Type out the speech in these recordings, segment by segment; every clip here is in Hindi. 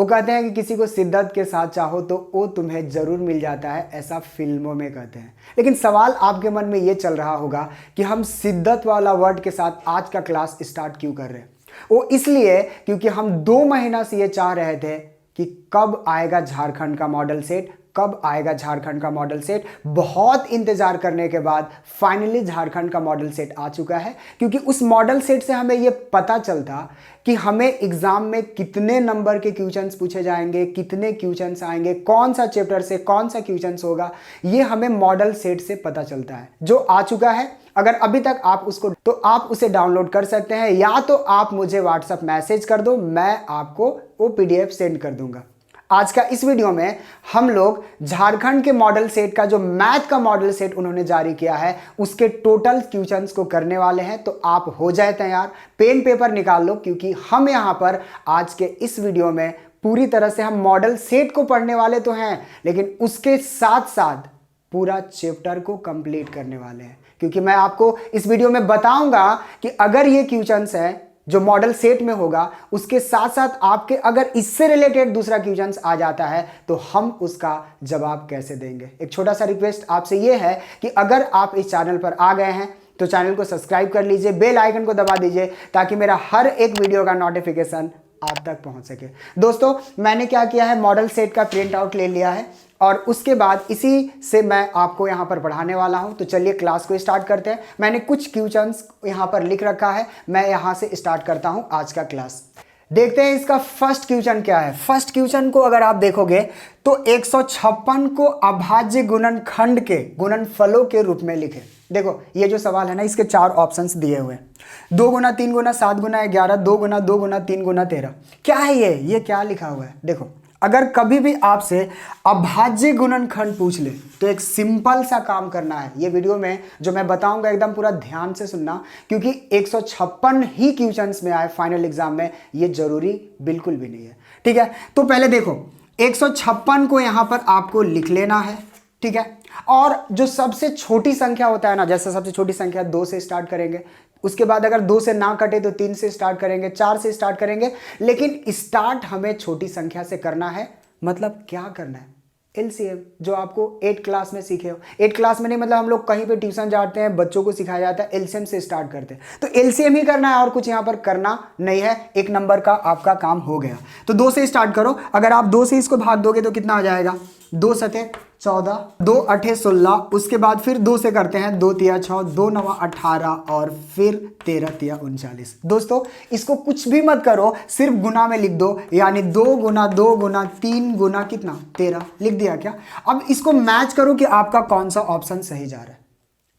वो कहते हैं कि किसी को शिद्दत के साथ चाहो तो वो तुम्हें ज़रूर मिल जाता है, ऐसा फिल्मों में कहते हैं। लेकिन सवाल आपके मन में ये चल रहा होगा कि हम शिद्दत वाला वर्ड के साथ आज का क्लास स्टार्ट क्यों कर रहे हैं। वो इसलिए क्योंकि हम 2 महीना से ये चाह रहे थे कि कब आएगा झारखंड का मॉडल सेट, कब आएगा झारखंड का मॉडल सेट। बहुत इंतजार करने के बाद फाइनली झारखंड का मॉडल सेट आ चुका है, क्योंकि उस मॉडल सेट से हमें यह पता चलता कि हमें एग्जाम में कितने नंबर के क्वेश्चंस पूछे जाएंगे, कितने क्वेश्चंस आएंगे, कौन सा चैप्टर से कौन सा क्वेश्चंस होगा, ये हमें मॉडल सेट से पता चलता है, जो आ चुका है। अगर अभी तक आप उसको तो आप उसे डाउनलोड कर सकते हैं, या तो आप मुझे व्हाट्सएप मैसेज कर दो, मैं आपको वो पीडीएफ सेंड कर दूंगा। आज का इस वीडियो में हम लोग झारखंड के मॉडल सेट का जो मैथ का मॉडल सेट उन्होंने जारी किया है उसके टोटल क्वेश्चंस को करने वाले हैं। तो आप हो जाए तैयार, पेन पेपर निकाल लो, क्योंकि हम यहां पर आज के इस वीडियो में पूरी तरह से हम मॉडल सेट को पढ़ने वाले तो हैं, लेकिन उसके साथ साथ पूरा चैप्टर को कंप्लीट करने वाले हैं। क्योंकि मैं आपको इस वीडियो में बताऊंगा कि अगर ये क्वेश्चंस है जो मॉडल सेट में होगा, उसके साथ साथ आपके अगर इससे रिलेटेड दूसरा क्वेश्चंस आ जाता है तो हम उसका जवाब कैसे देंगे। एक छोटा सा रिक्वेस्ट आपसे यह है कि अगर आप इस चैनल पर आ गए हैं तो चैनल को सब्सक्राइब कर लीजिए, बेल आइकन को दबा दीजिए, ताकि मेरा हर एक वीडियो का नोटिफिकेशन आप तक पहुंच सके। दोस्तों, मैंने क्या किया है, मॉडल सेट का प्रिंट आउट ले लिया है और उसके बाद इसी से मैं आपको यहां पर पढ़ाने वाला हूं। तो चलिए क्लास को स्टार्ट करते हैं। मैंने कुछ क्वेश्चंस यहां पर लिख रखा है, मैं यहां से स्टार्ट करता हूं आज का क्लास। देखते हैं इसका फर्स्ट क्वेश्चन क्या है। फर्स्ट क्वेश्चन को अगर आप देखोगे तो 156 को अभाज्य गुणनखंड के गुणनफलों के रूप में लिखे। देखो ये जो सवाल है ना, इसके 4 ऑप्शंस दिए हुए हैं, 2 गुना 3 गुना 7 गुना 11, 2 गुना 2 गुना 3 गुना 13। क्या है ये क्या लिखा हुआ है। देखो, अगर कभी भी आपसे अभाज्य गुणनखंड पूछ ले तो एक सिंपल सा काम करना है। ये वीडियो में जो मैं बताऊंगा एकदम पूरा ध्यान से सुनना, क्योंकि 156 ही क्वेश्चंस में आए फाइनल एग्जाम में, ये जरूरी बिल्कुल भी नहीं है। ठीक है, तो पहले देखो 156 को यहां पर आपको लिख लेना है। ठीक है, और जो सबसे छोटी संख्या होता है ना, जैसे सबसे छोटी संख्या 2 से स्टार्ट करेंगे, उसके बाद अगर 2 से ना कटे तो 3 से स्टार्ट करेंगे, 4 से स्टार्ट करेंगे, लेकिन स्टार्ट हमें छोटी संख्या से करना है। मतलब क्या करना है, एलसीएम, जो आपको 8 क्लास में सीखे हो। 8 क्लास में नहीं, मतलब हम लोग कहीं पे ट्यूशन जाते हैं, बच्चों को सिखाया जाता है, एलसीएम से स्टार्ट करते हैं। तो एलसीएम ही करना है और कुछ यहाँ पर करना नहीं है। 1 नंबर का आपका काम हो गया। तो 2 से स्टार्ट करो। अगर आप 2 से इसको भाग दोगे तो कितना आ जाएगा, 2 सते 14, 2 अठे 16, उसके बाद फिर 2 से करते हैं, 2 तिया 6, 2 नवा 18 और फिर 13 तिया 39। दोस्तों, इसको कुछ भी मत करो, सिर्फ गुना में लिख दो, यानी 2 गुना 2 गुना 3 गुना कितना 13 लिख दिया क्या। अब इसको मैच करो कि आपका कौन सा ऑप्शन सही जा रहा है,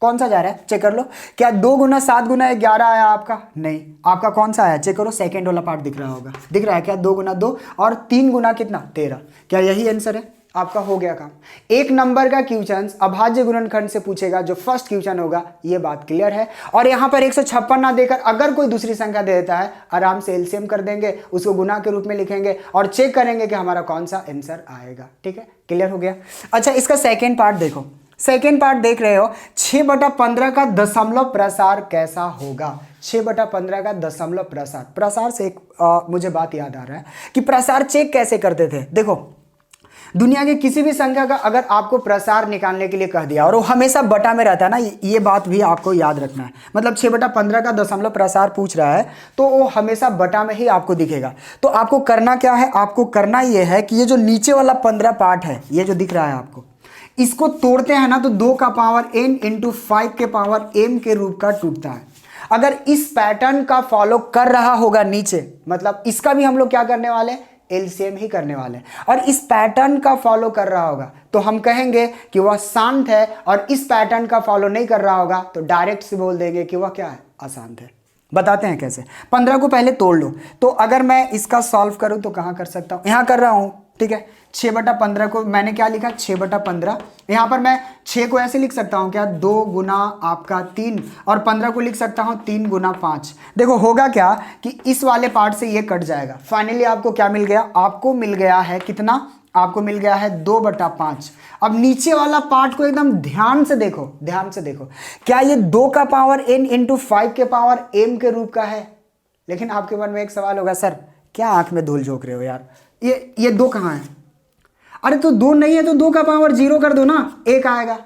कौन सा जा रहा है, चेक कर लो। क्या 2 गुना 7 गुना 11 आया आपका? नहीं, आपका कौन सा आया, चेक करो, सेकेंड वाला पार्ट दिख रहा होगा, दिख रहा है क्या, 2 गुना 2 और 3 गुना कितना 13। क्या यही आंसर है आपका? हो गया काम। 1 नंबर का क्वेश्चन अभाज्य गुणनखंड से पूछेगा, जो फर्स्ट क्वेश्चन होगा, ये बात क्लियर है। और यहां पर 156 ना देकर अगर कोई दूसरी संख्या दे देता है, आराम से एलसीएम कर देंगे, उसको गुना के रूप में लिखेंगे और चेक करेंगे कि हमारा कौन सा आंसर आएगा। ठीक है, क्लियर हो गया। अच्छा, इसका सेकेंड पार्ट देखो। सेकेंड पार्ट देख रहे हो, 6/15 का दशमलव प्रसार कैसा होगा। 6/15 का दशमलव प्रसार से एक मुझे बात याद आ रहा है कि प्रसार चेक कैसे करते थे। देखो, दुनिया की किसी भी संख्या का अगर आपको प्रसार निकालने के लिए कह दिया और वो हमेशा बटा में रहता है ना, ये बात भी आपको याद रखना है। मतलब 6/15 का दशमलव प्रसार पूछ रहा है तो वो हमेशा बटा में ही आपको दिखेगा। तो आपको करना क्या है, आपको करना ये है कि ये जो नीचे वाला 15 पार्ट है, ये जो दिख रहा है आपको, इसको तोड़ते हैं ना तो 2 का पावर n इंटू 5 के पावर m के रूप का टूटता है। अगर इस पैटर्न का फॉलो कर रहा होगा नीचे, मतलब इसका भी हम लोग क्या करने वाले हैं, एलसीएम ही करने वाले हैं। और इस पैटर्न का फॉलो कर रहा होगा तो हम कहेंगे कि वह शांत है, और इस पैटर्न का फॉलो नहीं कर रहा होगा तो डायरेक्ट से बोल देंगे कि वह क्या है, अशांत है। बताते हैं कैसे। 15 को पहले तोड़ लो। तो अगर मैं इसका सॉल्व करूं तो कहां कर सकता हूं, यहां कर रहा हूं। ठीक है, 6/15 को मैंने क्या लिखा, 6/15। यहां पर मैं 6 को ऐसे लिख सकता हूं क्या, 2 गुना आपका 3, और 15 को लिख सकता हूं 3 गुना 5। देखो होगा क्या कि इस वाले पार्ट से ये कट जाएगा। फाइनली आपको क्या मिल गया, आपको मिल गया है कितना, आपको मिल गया है 2/5। अब नीचे वाला पार्ट को एकदम ध्यान से देखो, ध्यान से देखो, क्या ये 2 का पावर n इंटू 5 के पावर m के रूप का है। लेकिन आपके मन में एक सवाल होगा, सर क्या आंख में धूल झोंक रहे हो यार, ये 2 कहाँ है? अरे तो 2 नहीं है तो 2 का पावर 0 कर दो ना, 1 आएगा।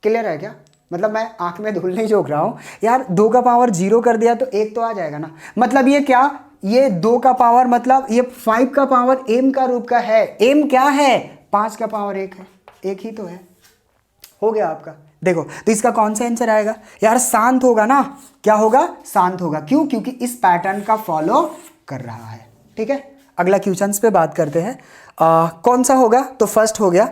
क्लियर है क्या? मतलब मैं आंख में धूल नहीं झोंक रहा हूं यार, 2 का पावर 0 कर दिया तो 1 तो आ जाएगा ना। मतलब ये क्या, ये 2 का पावर मतलब ये 5 का पावर m का रूप का है। m क्या है? 5 का पावर 1 है, 1 ही तो है। हो गया आपका। देखो तो इसका कौन सा आंसर आएगा यार? शांत होगा ना। क्या होगा? शांत होगा। क्यों? क्योंकि इस पैटर्न का फॉलो कर रहा है। ठीक है, अगला क्वेश्चन पे बात करते हैं। कौन सा होगा? तो फर्स्ट हो गया।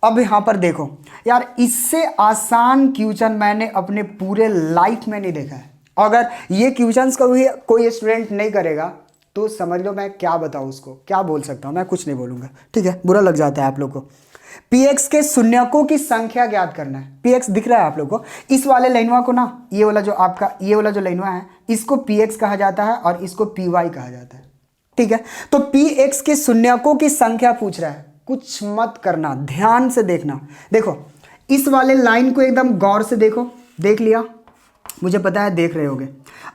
अब यहां पर देखो यार, इससे आसान क्वेश्चन मैंने अपने पूरे लाइफ में नहीं देखा है। अगर ये क्वेश्चंस कोई स्टूडेंट नहीं करेगा तो समझ लो मैं क्या बताऊं उसको, क्या बोल सकता हूं मैं? कुछ नहीं बोलूंगा। ठीक है, बुरा लग जाता है आप लोग को। px के शून्यकों की संख्या ज्ञात करना है। px दिख रहा है आप लोग को? इस वाले लाइनवा को ना, ये वाला जो आपका ये वाला जो लाइनवा है, इसको px कहा जाता है और इसको py कहा जाता है। ठीक है, तो px के शून्यकों की संख्या पूछ रहा है। कुछ मत करना, ध्यान से देखना। देखो इस वाले लाइन को एकदम गौर से देखो। देख लिया? मुझे पता है देख रहे होगे।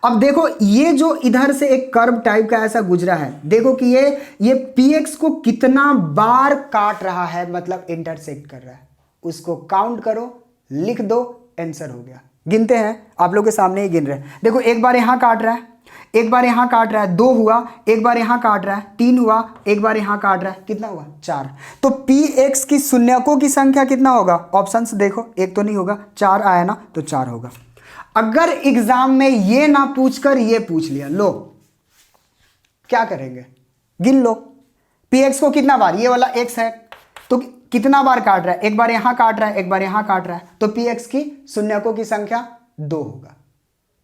अब देखो ये जो इधर से एक कर्व टाइप का ऐसा गुजरा है, देखो कि ये px को कितना बार काट रहा है, मतलब इंटरसेक्ट कर रहा है। उसको काउंट करो, लिख दो, आंसर हो गया। गिनते हैं, आप लोग के सामने ही गिन रहे हैं। देखो एक बार यहां काट रहा है, एक बार यहां काट रहा है, 2 हुआ, एक बार यहां काट रहा है, 3 हुआ, एक बार यहां काट रहा है, कितना हुआ? 4। तो px की शून्यकों की संख्या कितना होगा? ऑप्शंस देखो, एक तो नहीं होगा, 4 आया ना, तो 4 होगा। अगर एग्जाम में ये ना पूछकर ये पूछ लिया, लो क्या करेंगे? गिन लो px को कितना बार, ये वाला x है तो कितना बार काट रहा है? एक बार यहां काट रहा है, एक बार यहां काट रहा है, तो px की शून्यकों की संख्या 2 होगा।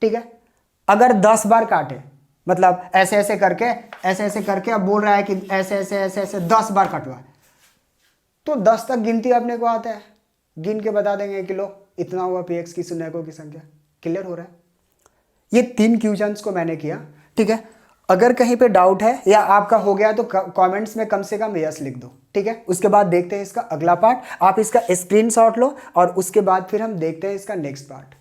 ठीक है, अगर 10 बार काटे, मतलब ऐसे ऐसे करके अब बोल रहा है कि ऐसे ऐसे ऐसे ऐसे 10 बार कटवा, तो 10 तक गिनती अपने को आता है, गिन के बता देंगे कि लो इतना हुआ px की शून्यकों की संख्या। क्लियर हो रहा है? ये 3 क्वेश्चंस को मैंने किया। ठीक है, अगर कहीं पे डाउट है या आपका हो गया तो कमेंट्स में कम से कम यस लिख दो। ठीक है, उसके बाद देखते हैं इसका अगला पार्ट। आप इसका स्क्रीनशॉट लो और उसके बाद फिर हम देखते हैं इसका नेक्स्ट पार्ट।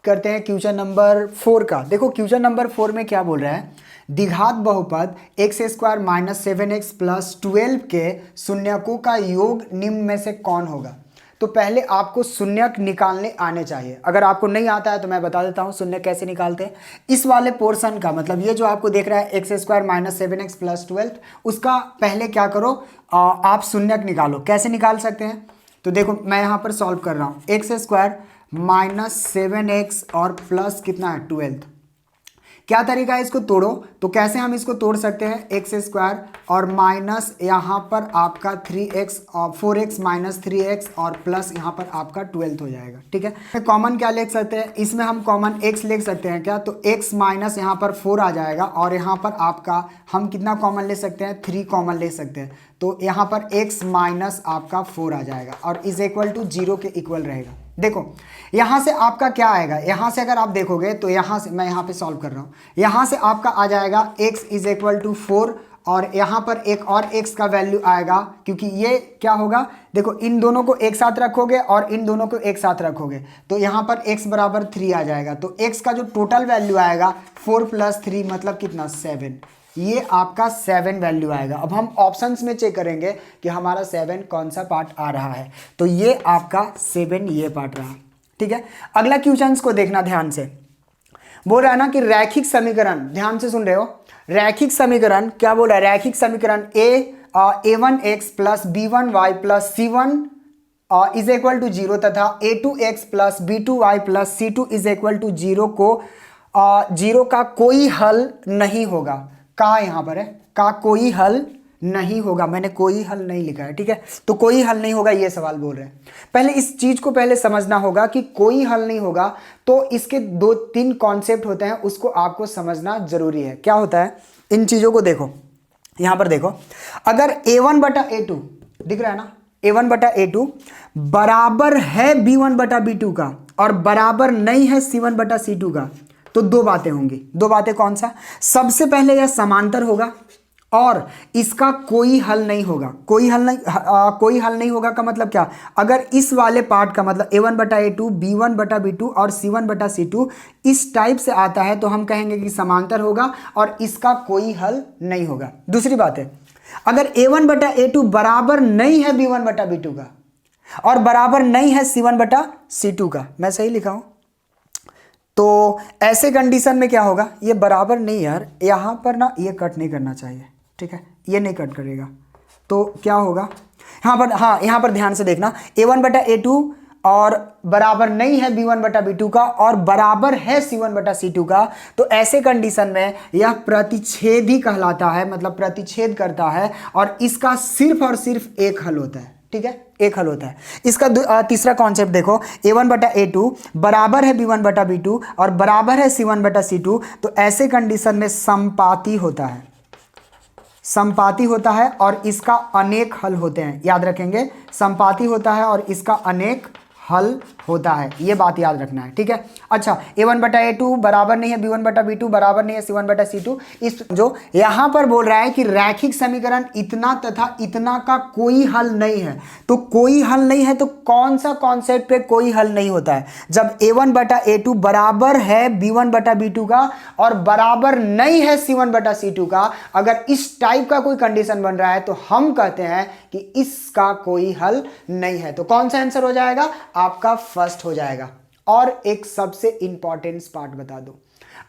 करते हैं क्वेश्चन नंबर 4 का। देखो क्वेश्चन नंबर 4 में क्या बोल रहा है? द्विघात बहुपद x² - 7x + 12 के शून्यकों का योग निम्न में से कौन होगा? तो पहले आपको शून्यक निकालने आने चाहिए। अगर आपको नहीं आता है तो मैं बता देता हूं शून्य कैसे निकालते हैं। इस वाले पोर्शन का मतलब ये जो आपको देख रहा है x² - 7x + 12, उसका पहले क्या करो, आप शून्यक निकालो। कैसे निकाल सकते हैं? तो देखो मैं यहां पर सॉल्व कर रहा हूं। x² - 7x और प्लस कितना है? 12। क्या तरीका है इसको तोड़ो? तो कैसे हम इसको तोड़ सकते हैं? x² और माइनस यहाँ पर आपका 3x और 4x - 3x और प्लस यहाँ पर आपका 12 हो जाएगा। ठीक है, कॉमन क्या ले सकते हैं इसमें? हम कॉमन x ले सकते हैं क्या? तो x माइनस यहाँ पर 4 आ जाएगा और यहाँ पर आपका हम कितना कॉमन ले सकते हैं? 3 कॉमन ले सकते हैं। तो यहाँ पर x माइनस आपका 4 आ जाएगा और इज इक्वल टू 0 के इक्वल रहेगा। देखो यहां से आपका क्या आएगा? यहां से अगर आप देखोगे तो यहां से मैं यहां पे सॉल्व कर रहा हूं, यहां से आपका आ जाएगा x इज इक्वल टू 4 और यहां पर एक और x का वैल्यू आएगा, क्योंकि ये क्या होगा? देखो इन दोनों को एक साथ रखोगे और इन दोनों को एक साथ रखोगे तो यहां पर x बराबर 3 आ जाएगा। तो x का जो टोटल वैल्यू आएगा 4 + 3 मतलब कितना? 7। ये आपका 7 वैल्यू आएगा। अब हम ऑप्शंस में चेक करेंगे कि हमारा 7 कौन सा पार्ट आ रहा है। तो ये आपका 7 ये पार्ट रहा। ठीक है, अगला क्वेश्चंस को देखना ध्यान से। बोल रहा है ना कि रैखिक समीकरण, ध्यान से सुन रहे हो? रैखिक समीकरण क्या बोल रहा है? रैखिक समीकरण a1x + b1y + c1 is equal to 0 तथा a2x + b2y + c2 is equal to 0 को 0 का कोई हल नहीं होगा। का यहां पर है, का कोई हल नहीं होगा। मैंने कोई हल नहीं लिखा है। ठीक है, तो कोई हल नहीं होगा ये सवाल बोल रहे हैं। पहले इस चीज को पहले समझना होगा कि कोई हल नहीं होगा तो इसके 2-3 कॉन्सेप्ट होते हैं, उसको आपको समझना जरूरी है। क्या होता है? इन चीजों को देखो, यहां पर देखो, अगर a1/a2 दिख रहा है ना, a1/a2 बराबर है b1/b2 का और बराबर नहीं है c1/c2 का, तो 2 बातें होंगी। 2 बातें कौन सा? सबसे पहले यह समांतर होगा और इसका कोई हल नहीं होगा। कोई हल नहीं होगा का मतलब क्या, अगर इस वाले पार्ट का मतलब a1/a2 b1/b2 और c1/c2 इस टाइप से आता है तो हम कहेंगे कि समांतर होगा और इसका कोई हल नहीं होगा। दूसरी बात है, अगर a1/a2 बराबर नहीं है b1/b2 का और बराबर नहीं है c1/c2 का, मैं सही लिखा हूं, तो ऐसे कंडीशन में क्या होगा, ये बराबर नहीं यार, यहां पर ना ये कट नहीं करना चाहिए, ठीक है, ये नहीं कट करेगा, तो क्या होगा यहां पर, हाँ यहां पर ध्यान से देखना, a1/a2 और बराबर नहीं है b1/b2 का और बराबर है c1/c2 का, तो ऐसे कंडीशन में यह प्रतिच्छेदी कहलाता है, मतलब प्रतिच्छेद करता है और इसका सिर्फ और सिर्फ एक हल होता है, ठीक है, एक हल होता है। इसका तीसरा कॉन्सेप्ट देखो, a1/a2 बराबर है b1/b2 और बराबर है c1/c2, तो ऐसे कंडीशन में समपाती होता है, समपाती होता है और इसका अनेक हल होते हैं, याद रखेंगे, समपाती होता है और इसका अनेक हल होता है, ये बात याद रखना है, ठीक है। अच्छा, a1/a2 बराबर नहीं है b1/b2 बराबर नहीं है c1/c2, इस जो यहां पर बोल रहा है कि रैखिक समीकरण इतना तथा इतना का कोई हल नहीं है, तो कोई हल नहीं है तो कौन सा कॉन्सेप्ट पे कोई हल नहीं होता है, जब a1/a2 बराबर है b1/b2 का और बराबर नहीं है c1/c2 का, अगर इस टाइप का कोई कंडीशन बन रहा है तो हम कहते हैं कि इसका कोई हल नहीं है। तो कौन सा आंसर हो जाएगा, आपका फर्स्ट हो जाएगा। और एक सबसे इंपॉर्टेंट पार्ट बता दो,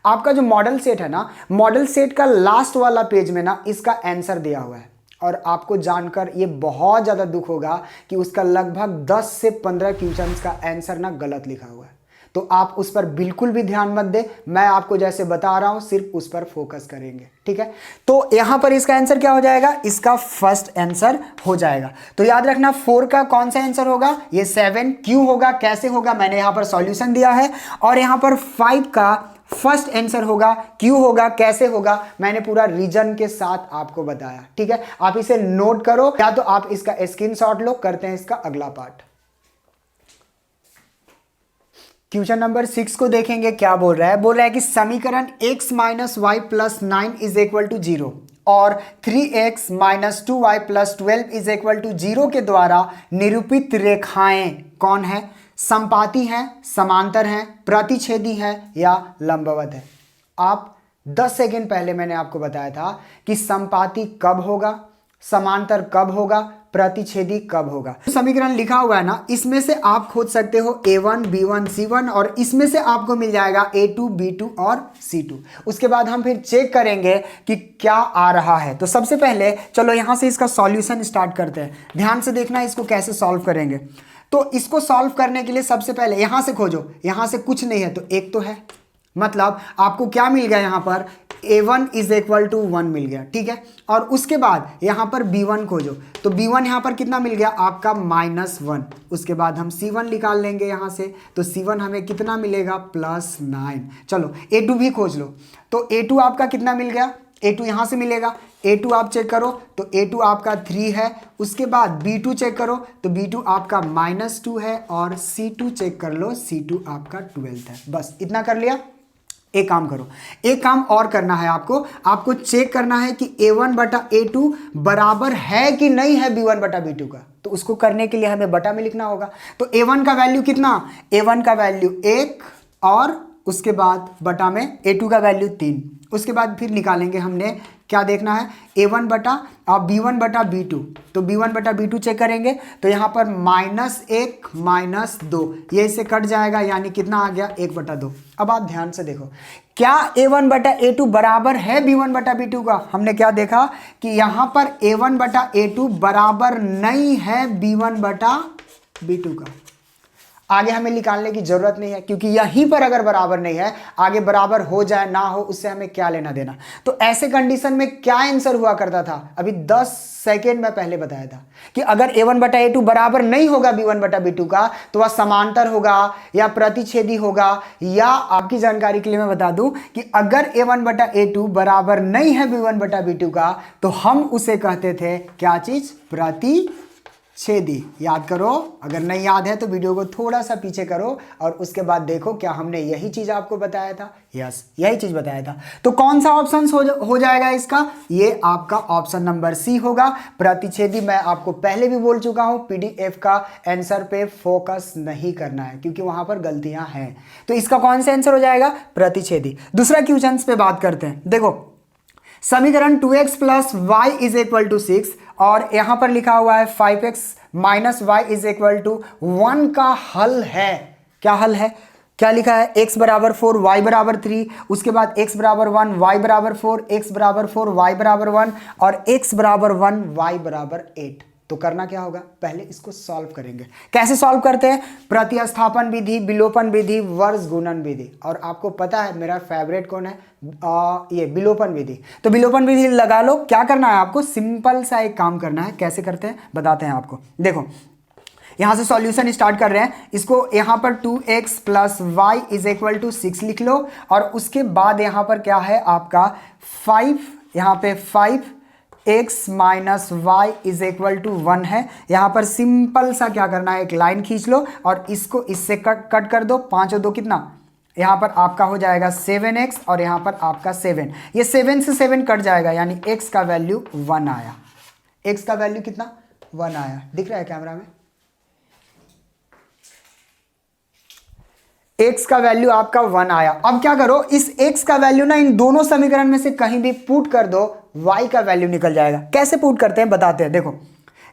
आपका जो मॉडल सेट है ना, मॉडल सेट का लास्ट वाला पेज में ना इसका आंसर दिया हुआ है और आपको जानकर ये बहुत ज्यादा दुख होगा कि उसका लगभग 10 से 15 क्वेश्चंस का आंसर ना गलत लिखा हुआ है, तो आप उस पर बिल्कुल भी ध्यान मत दे, मैं आपको जैसे बता रहा हूं सिर्फ उस पर फोकस करेंगे, ठीक है। तो यहां पर इसका आंसर क्या हो जाएगा, इसका फर्स्ट आंसर हो जाएगा। तो याद रखना 4 का कौन सा आंसर होगा, ये 7 क्यों होगा, कैसे होगा, मैंने यहां पर सॉल्यूशन दिया है, और यहां पर 5 का फर्स्ट आंसर होगा, क्यों होगा, कैसे होगा, मैंने पूरा रीजन के साथ आपको बताया, ठीक है। आप इसे नोट करो या तो आप इसका स्क्रीनशॉट लो, करते हैं इसका अगला पार्ट। क्वेश्चन नंबर 6 को देखेंगे, क्या बोल रहा है, बोल रहा है कि समीकरण x - y + 9 = 0 और 3x - 2y + 12 = 0 के द्वारा निरूपित रेखाएं कौन है, समपाती हैं, समांतर हैं, प्रतिच्छेदी हैं या लंबवत है। आप 10 सेकंड पहले मैंने आपको बताया था कि समपाती कब होगा, समांतर कब होगा, प्रतिच्छेदी कब होगा। समीकरण लिखा हुआ है ना, इसमें से आप खोज सकते हो a1 b1 c1 और इसमें से आपको मिल जाएगा a2 b2 और c2। उसके बाद हम फिर चेक करेंगे कि क्या आ रहा है। तो सबसे पहले चलो यहां से इसका सॉल्यूशन स्टार्ट करते हैं, ध्यान से देखना इसको कैसे सॉल्व करेंगे। तो इसको सॉल्व करने के लिए सबसे पहले यहां से खोजो, यहां से कुछ नहीं है तो एक तो है, मतलब आपको क्या मिल गया, यहां पर a1 = 1 मिल गया, ठीक है। और उसके बाद यहां पर b1 खोजो, तो b1 यहां पर कितना मिल गया आपका -1। उसके बाद हम c1 निकाल लेंगे यहां से, तो c1 हमें कितना मिलेगा +9। चलो a2 भी खोज लो, तो a2 आपका कितना मिल गया, a2 यहां से मिलेगा, a2 आप चेक करो तो a2 आपका 3 है। उसके बाद b2 चेक करो तो b2 आपका -2 है और c2 चेक कर लो, c2 आपका 12 है। बस इतना कर लिया। एक काम करो, एक काम और करना है आपको चेक करना है कि a1/a2 बराबर है कि नहीं है b1/b2 का। तो उसको करने के लिए हमें बटा में लिखना होगा। तो a1 का वैल्यू कितना, a1 का वैल्यू 1 और उसके बाद बटा में a2 का वैल्यू 3। उसके बाद फिर निकालेंगे, हमने क्या देखना है, b1/b2। तो b1/b2 चेक करेंगे तो यहाँ पर -1 - 2 ये इससे कट जाएगा, यानी कितना आ गया 1/2। अब आप ध्यान से देखो, क्या a1/a2 बराबर है b1/b2 का। हमने क्या देखा कि यहाँ पर a1/a2 बराबर नहीं है b1/b2 का। आगे हमें निकालने की जरूरत नहीं है, क्योंकि यहीं पर अगर बराबर नहीं है, आगे बराबर हो जाए ना हो उससे हमें क्या लेना देना। तो ऐसे कंडीशन में क्या आंसर हुआ करता था, अभी 10 सेकेंड में पहले बताया था कि अगर a1/a2 बराबर नहीं होगा b1/b2 का तो वह समांतर होगा या प्रतिच्छेदी होगा, या आपकी जानकारी के लिए मैं बता दूं कि अगर a1/a2 बराबर नहीं है b1/b2 का तो हम उसे कहते थे क्या चीज, प्रतिच्छेदी। छेदी याद करो, अगर नहीं याद है तो वीडियो को थोड़ा सा पीछे करो और उसके बाद देखो क्या हमने यही चीज आपको बताया था। यस, यही चीज बताया था। तो कौन सा ऑप्शन हो जाएगा इसका? ये आपका ऑप्शन नंबर सी होगा, प्रतिच्छेदी। मैं आपको पहले भी बोल चुका हूं, पीडीएफ का आंसर पे फोकस नहीं करना है क्योंकि वहां पर गलतियां हैं। तो इसका कौन सा आंसर हो जाएगा? प्रतिच्छेदी। दूसरा क्वेश्चन पे बात करते हैं। देखो समीकरण 2x plus Y is equal to 6 और यहां पर लिखा हुआ है 5x minus Y is equal to 1 का हल है। क्या हल है? क्या लिखा है? x बराबर 4 y बराबर 3, उसके बाद x बराबर 1 y बराबर 4, x बराबर 4 y बराबर 1 और x बराबर 1 y बराबर 8। तो करना क्या होगा? पहले इसको सॉल्व करेंगे। कैसे सॉल्व करते हैं? प्रतिस्थापन विधि, विलोपन विधि, वर्ग गुणन विधि। और आपको पता है मेरा फेवरेट कौन है? ये विलोपन विधि। तो विलोपन विधि लगा लो। क्या करना है आपको? सिंपल सा एक काम करना है। कैसे करते हैं बताते हैं आपको। देखो यहां से सॉल्यूशन स्टार्ट कर रहे हैं। इसको यहां पर 2x plus Y is equal to 6 लिख लो और उसके बाद यहां पर क्या है आपका 5, यहां पे 5x minus Y is equal to 1 है। यहां पर सिंपल सा क्या करना है, एक लाइन खींच लो और इसको इससे कट कर दो। 5 और 2 कितना? यहां पर आपका हो जाएगा 7x और यहां पर आपका 7। ये 7 से 7 कट जाएगा यानी x का वैल्यू 1 आया। x का वैल्यू कितना? 1 आया। दिख रहा है कैमरा में? x का वैल्यू आपका 1 आया। अब क्या करो, इस x का वैल्यू ना इन दोनों समीकरण में से कहीं भी पुट कर दो, y का वैल्यू निकल जाएगा। कैसे पुट करते हैं बताते हैं। देखो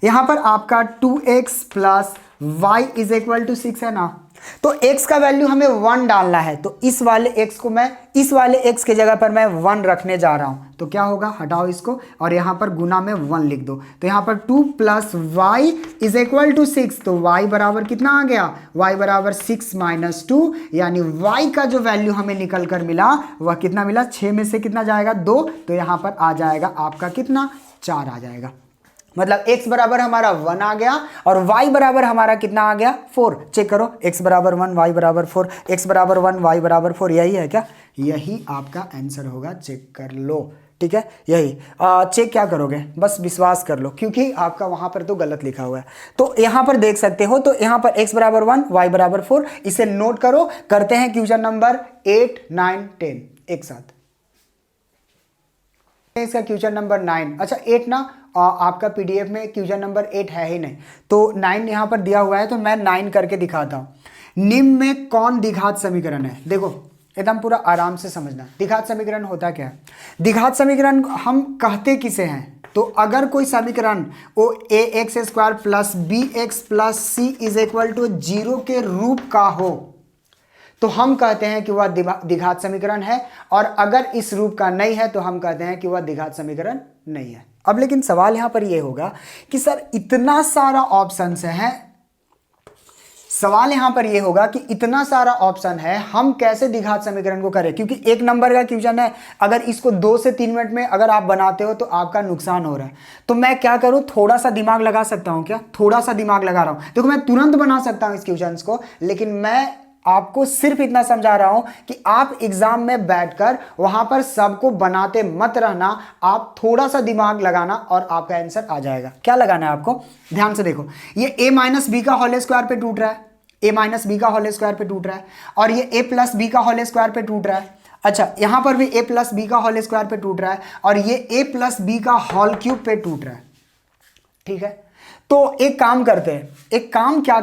यहां पर आपका 2x plus Y is equal to 6 है ना, तो x का वैल्यू हमें 1 डालना है। तो इस वाले x को मैं इस वाले x के जगह पर मैं 1 रखने जा रहा हूं। तो क्या होगा, हटाओ इसको और यहां पर गुना में 1 लिख दो। तो यहां पर 2 plus Y is equal to 6, तो y बराबर कितना आ गया? y बराबर 6 माइनस 2, यानी y का जो वैल्यू हमें निकल कर मिला वह कितना मिला? 6 में से कितना जाएगा? 2। तो यहां पर आ जाएगा आपका कितना? 4 आ जाएगा। मतलब x बराबर हमारा 1 आ गया और y बराबर हमारा कितना आ गया? 4। चेक करो, x बराबर 1 y बराबर 4, x बराबर 1 y बराबर 4। यही है क्या? यही आपका आंसर होगा। चेक कर लो, ठीक है? यही चेक क्या करोगे, बस विश्वास कर लो क्योंकि आपका वहां पर तो गलत लिखा हुआ है। तो यहां पर देख सकते हो, तो यहां पर x बराबर 1 y बराबर 4, इसे नोट करो। करते हैं क्वेश्चन नंबर 8, 9, 10 एक साथ। इसका क्वेश्चन नंबर 9। अच्छा 8 ना आपका पीडीएफ में क्वेश्चन नंबर 8 है ही नहीं, तो 9 यहां पर दिया हुआ है तो मैं 9 करके दिखाता हूं। निम्न में कौन द्विघात समीकरण है? देखो एकदम पूरा आराम से समझना। द्विघात समीकरण होता क्या है? द्विघात समीकरण हम कहते किसे हैं? तो अगर कोई समीकरण वो ax square plus bx plus c is equal to 0 के रूप का हो तो हम कहते हैं कि वह द्विघात समीकरण है, और अगर इस रूप का नहीं है तो हम कहते हैं कि वह द्विघात समीकरण नहीं है। अब लेकिन सवाल यहां पर यह होगा कि सर इतना सारा ऑप्शन है, सवाल यहां पर यह होगा कि इतना सारा ऑप्शन है, हम कैसे द्विघात समीकरण को करें? क्योंकि 1 नंबर का क्वेश्चन है, अगर इसको 2 से 3 मिनट में अगर आप बनाते हो तो आपका नुकसान हो रहा है। तो मैं क्या करूं, थोड़ा सा दिमाग लगा सकता हूं क्या? थोड़ा सा दिमाग लगा रहा हूं। देखो मैं तुरंत बना सकता हूं इस क्वेश्चन को, लेकिन मैं आपको सिर्फ इतना समझा रहा हूं कि आप एग्जाम में बैठकर वहां पर सबको बनाते मत रहना, आप थोड़ा सा दिमाग लगाना और आपका आंसर आ जाएगा। क्या लगाना है आपको? ध्यान से देखो, ये a माइनस बी का होल स्क्वायर पे टूट रहा है, a माइनस बी का होल स्क्वायर पे टूट रहा है, और ये a प्लस बी का होल स्क्वायर पे टूट रहा है। अच्छा यहां पर भी a प्लस बी का होल स्क्वायर पे टूट रहा है, और ये a प्लस बी का होल क्यूब पे टूट रहा है। ठीक है, तो एक काम करते हैं, एक काम क्या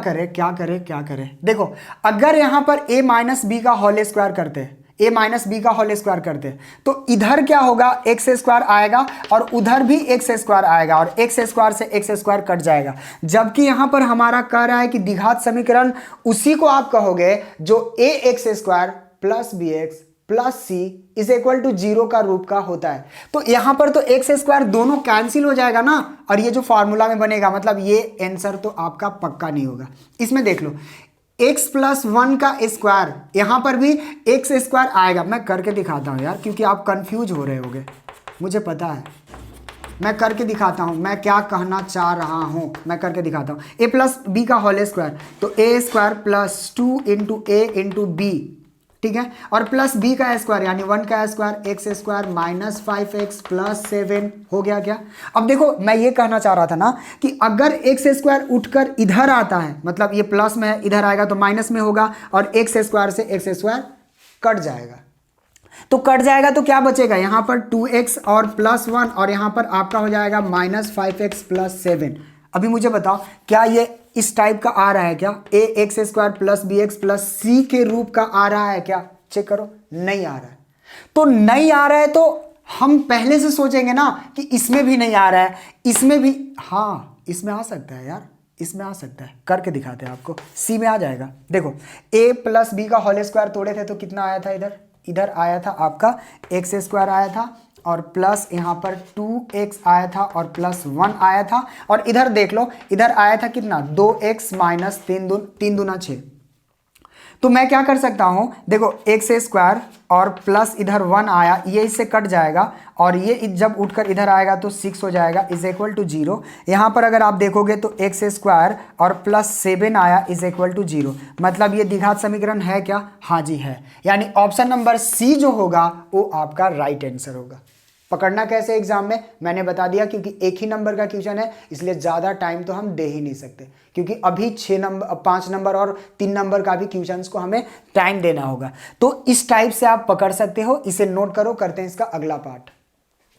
करें, देखो अगर यहां पर a माइनस बी का होल स्क्वायर करते हैं, a माइनस बी का होल स्क्वायर करते हैं, तो इधर क्या होगा, एक्स स्क्वायर आएगा और उधर भी एक्स स्क्वायर आएगा और एक्स स्क्वायर से एक्स स्क्वायर कट जाएगा। जबकि यहां पर हमारा कह रहा है कि द्विघात समीकरण उसी को आप कहोगे जो a X square plus B X plus C is equal to 0 का रूप का होता है। तो यहां पर तो एक्स स्क्वायर दोनों कैंसिल हो जाएगा ना, और ये जो फॉर्मूला में बनेगा, मतलब ये आंसर तो आपका पक्का नहीं होगा। इसमें देख लो, x प्लस 1 का स्क्वायर, यहां पर भी एक्स स्क्वायर आएगा। मैं करके दिखाता हूं यार, क्योंकि आप कंफ्यूज हो रहे होगे, मुझे पता है। मैं करके दिखाता हूं मैं क्या कहना चाह रहा हूं, मैं करके दिखाता हूं। a प्लस बी का होल स्क्वायर, तो a square plus 2 into A into B ठीक है, और प्लस बी का स्क्वायर यानी 1 का square x square minus 5x plus 7 हो गया क्या। अब देखो मैं ये कहना चाह रहा था ना कि अगर एक्स स्क्वायर उठकर इधर आता है, मतलब ये प्लस में है, इधर आएगा तो माइनस में होगा, और एक्स स्क्वायर से एक्स स्क्वायर कट जाएगा, तो कट जाएगा तो क्या बचेगा, यहाँ पर 2x और प्लस 1, और यहाँ पर आपका हो जाएगा माइनस 5x प्लस 7। अभी मुझे बताओ क्या ये इस टाइप का आ रहा है क्या, A X square plus B X plus C के रूप का आ रहा है क्या, चेक करो, नहीं आ रहा है। तो नहीं आ रहा है तो हम पहले से सोचेंगे ना कि इसमें भी नहीं आ रहा है, इसमें भी, हाँ इसमें आ सकता है यार, इसमें आ सकता है, करके दिखाते हैं आपको, सी में आ जाएगा। देखो ए प्लस बी का होल स्क्वायर तोड़े थे तो कितना आया था, इधर इधर आया था आपका एक्स स्क्वायर आया था, और प्लस यहाँ पर 2x आया था, और प्लस 1 आया था, और इधर देख लो इधर आया था कितना 2x माइनस 3 दूना 6। तो मैं क्या कर सकता हूं, देखो एक्स स्क्वायर और प्लस इधर 1 आया, ये इससे कट जाएगा, और ये जब उठकर इधर आएगा तो 6 हो जाएगा इज इक्वल टू 0। यहाँ पर अगर आप देखोगे तो एक्स स्क्वायर और प्लस 7 आया इज इक्वल टू 0, मतलब ये द्विघात समीकरण है क्या, हाँ जी है, यानी ऑप्शन नंबर सी जो होगा वो आपका राइट आंसर होगा। पकड़ना कैसे एग्जाम में मैंने बता दिया, क्योंकि एक ही नंबर का क्वेश्चन है इसलिए ज़्यादा टाइम तो हम दे ही नहीं सकते, क्योंकि अभी 5 नंबर और 3 नंबर का भी क्वेश्चंस को हमें टाइम देना होगा। तो इस टाइप से आप पकड़ सकते हो, इसे नोट करो, करते हैं इसका अगला पार्ट।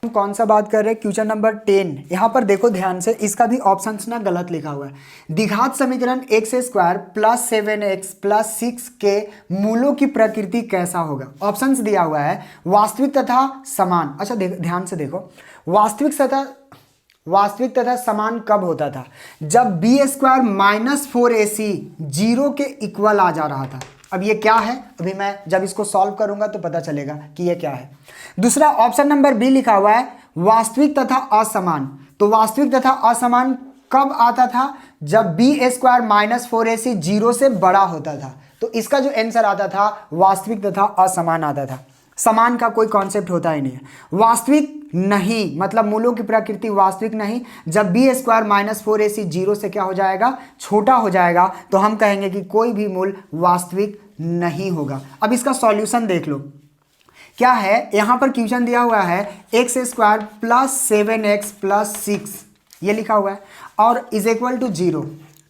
हम कौन सा बात कर रहे हैं, क्वेश्चन नंबर 10। यहाँ पर देखो ध्यान से, इसका भी ऑप्शन ना गलत लिखा हुआ है। द्विघात समीकरण x square plus 7x plus 6 के मूलों की प्रकृति कैसा होगा। ऑप्शंस दिया हुआ है वास्तविक तथा समान। अच्छा ध्यान से देखो, वास्तविक तथा समान कब होता था, जब बी स्क्वायर माइनस 4ac 0 के इक्वल आ जा रहा था। अब ये क्या है, अभी मैं जब इसको सॉल्व करूंगा तो पता चलेगा कि ये क्या है। दूसरा ऑप्शन नंबर बी लिखा हुआ है वास्तविक तथा असमान। तो वास्तविक तथा असमान कब आता था, जब बी स्क्वायर माइनस 4ac 0 से बड़ा होता था। तो इसका जो आंसर आता था वास्तविक तथा असमान आता था। समान का कोई कॉन्सेप्ट होता ही नहीं है। वास्तविक नहीं मतलब मूलों की प्रकृति वास्तविक नहीं, जब बी स्क्वायर माइनस 4ac 0 से क्या हो जाएगा, छोटा हो जाएगा, तो हम कहेंगे कि कोई भी मूल वास्तविक नहीं होगा। अब इसका सॉल्यूशन देख लो क्या है, यहां पर क्वेश्चन दिया हुआ है x square plus 7x plus 6 ये लिखा हुआ है, और इज इक्वल टू 0।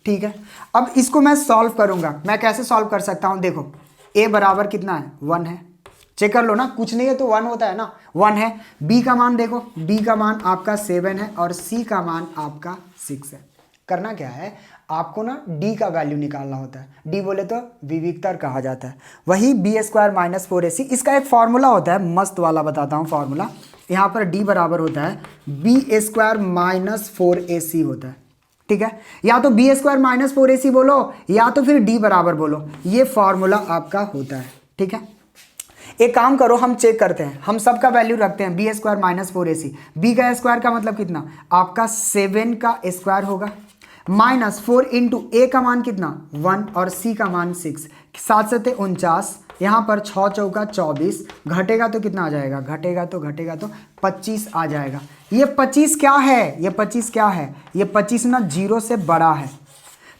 ठीक है, अब इसको मैं सॉल्व करूंगा। मैं कैसे सॉल्व कर सकता हूं, देखो a बराबर कितना है, 1 है, चेक कर लो ना, कुछ नहीं है तो 1 होता है ना, 1 है। b का मान देखो, b का मान आपका 7 है, और c का मान आपका 6 है। करना क्या है, आपको ना d का वैल्यू निकालना होता है। d बोले तो विविक्तर कहा जाता है, वही बी स्क्वायर माइनस 4ac। इसका एक फॉर्मूला होता है, मस्त वाला बताता हूँ फॉर्मूला। यहाँ पर d बराबर होता है बी स्क्वायर माइनस 4ac होता है। ठीक है, या तो बी स्क्वायर माइनस 4ac बोलो, या तो फिर d बराबर बोलो, ये फॉर्मूला आपका होता है। ठीक है, एक काम करो, हम चेक करते हैं, हम सबका वैल्यू रखते हैं B square minus 4ac। B का स्क्वायर का मतलब कितना, आपका 7 का स्क्वायर होगा, माइनस 4 इंटू ए का मान कितना 1 और सी का मान 6, 7 7 49, यहाँ पर 6 चौका 24, घटेगा तो कितना आ जाएगा, घटेगा तो 25 आ जाएगा। ये 25 क्या है, ये 25 क्या है, ये 25 ना 0 से बड़ा है।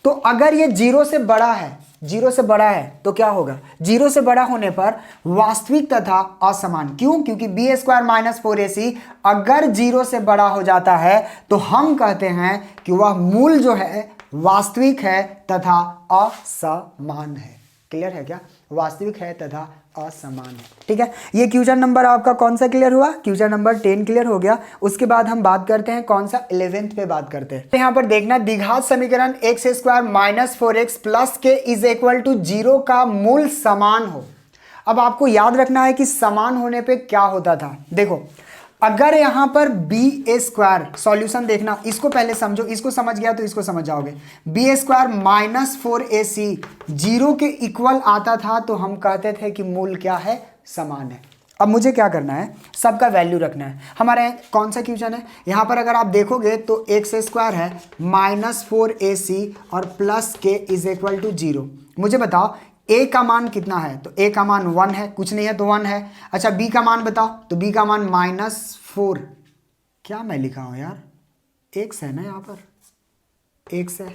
तो अगर ये 0 से बड़ा है, 0 से बड़ा है तो क्या होगा, 0 से बड़ा होने पर वास्तविक तथा असमान। क्यों, क्योंकि बी स्क्वायर माइनस 4ac अगर 0 से बड़ा हो जाता है तो हम कहते हैं कि वह मूल जो है वास्तविक है तथा असमान है। क्लियर है क्या, वास्तविक है तथा असमान है। ठीक है, ये क्वेश्चन नंबर आपका कौन सा क्लियर हुआ, क्वेश्चन नंबर 10 क्लियर हो गया। उसके बाद हम बात करते हैं कौन सा 11th पे बात करते हैं। यहाँ पर देखना, द्विघात समीकरण x square minus 4x plus के इज इक्वल टू 0 का मूल समान हो। अब आपको याद रखना है कि समान होने पे क्या होता था। देखो अगर यहां पर बी स्क्वायर, सॉल्यूशन देखना, इसको पहले समझो, इसको समझ गया तो इसको समझ जाओगे। बी स्क्वायर माइनस 4ac 0 के इक्वल आता था तो हम कहते थे कि मूल क्या है, समान है। अब मुझे क्या करना है, सबका वैल्यू रखना है। हमारे कौन सा क्वेश्चन है, यहाँ पर अगर आप देखोगे तो एक्स स्क्वायर है माइनस 4ac और प्लस के इज इक्वल टू 0। मुझे बताओ a का मान कितना है, तो a का मान 1 है, कुछ नहीं है तो 1 है। अच्छा b का मान बताओ, तो b का मान -4, क्या मैं लिखा हूं यार, x है ना, यहाँ पर x है,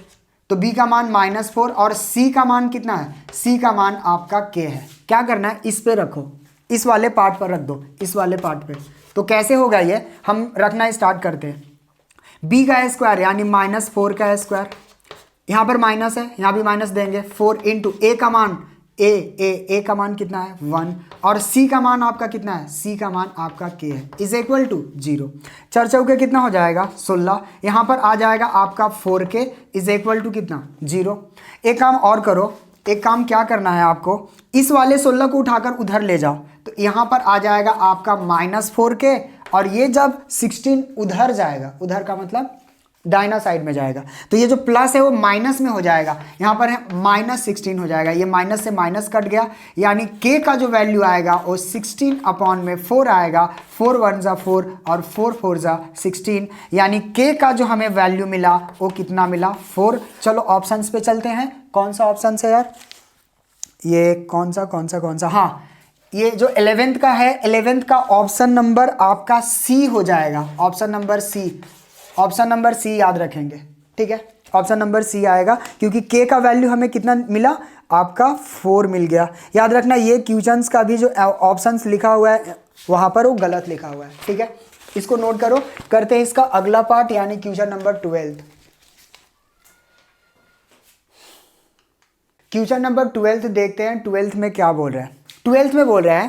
तो b का मान -4 और c का मान कितना है, c का मान आपका k है। क्या करना है, इस पे रखो, इस वाले पार्ट पर रख दो, इस वाले पार्ट पे। तो कैसे होगा ये, हम रखना स्टार्ट करते हैं। b का स्क्वायर यानी -4 का स्क्वायर, यहाँ पर माइनस है, यहाँ भी माइनस देंगे, 4 इंटू a का मान a का मान कितना है 1 और c का मान आपका कितना है, c का मान आपका k है, इज इक्वल टू 0। 4 चौके कितना हो जाएगा 16, यहाँ पर आ जाएगा आपका 4k इज इक्वल टू कितना 0। एक काम और करो, एक काम क्या करना है आपको, इस वाले 16 को उठाकर उधर ले जाओ, तो यहाँ पर आ जाएगा आपका -4k और ये जब 16 उधर जाएगा, उधर का मतलब दाहिना साइड में जाएगा, तो ये जो प्लस है वो माइनस में हो जाएगा, यहाँ पर है -16 हो जाएगा, ये माइनस से माइनस कट गया, यानी k का जो वैल्यू आएगा वो 16 अपॉन में 4 आएगा, 4 1 जा 4 और 4 4 जा 16, यानी k का जो हमें वैल्यू मिला वो कितना मिला 4। चलो ऑप्शंस पे चलते हैं, कौन सा ऑप्शन है यार, ये कौन सा, हाँ ये जो 11th का है, 11th का ऑप्शन नंबर आपका C हो जाएगा, ऑप्शन नंबर C याद रखेंगे, ठीक है, ऑप्शन नंबर C आएगा, क्योंकि k का वैल्यू हमें कितना मिला, आपका 4 मिल गया। याद रखना ये क्वेश्चंस का भी जो ऑप्शंस लिखा हुआ है वहां पर वो गलत लिखा हुआ है, ठीक है, इसको नोट करो। करते हैं इसका अगला पार्ट यानी क्वेश्चन नंबर 12। क्वेश्चन नंबर 12 देखते हैं, 12th में क्या बोल रहा है। 12th में बोल रहा है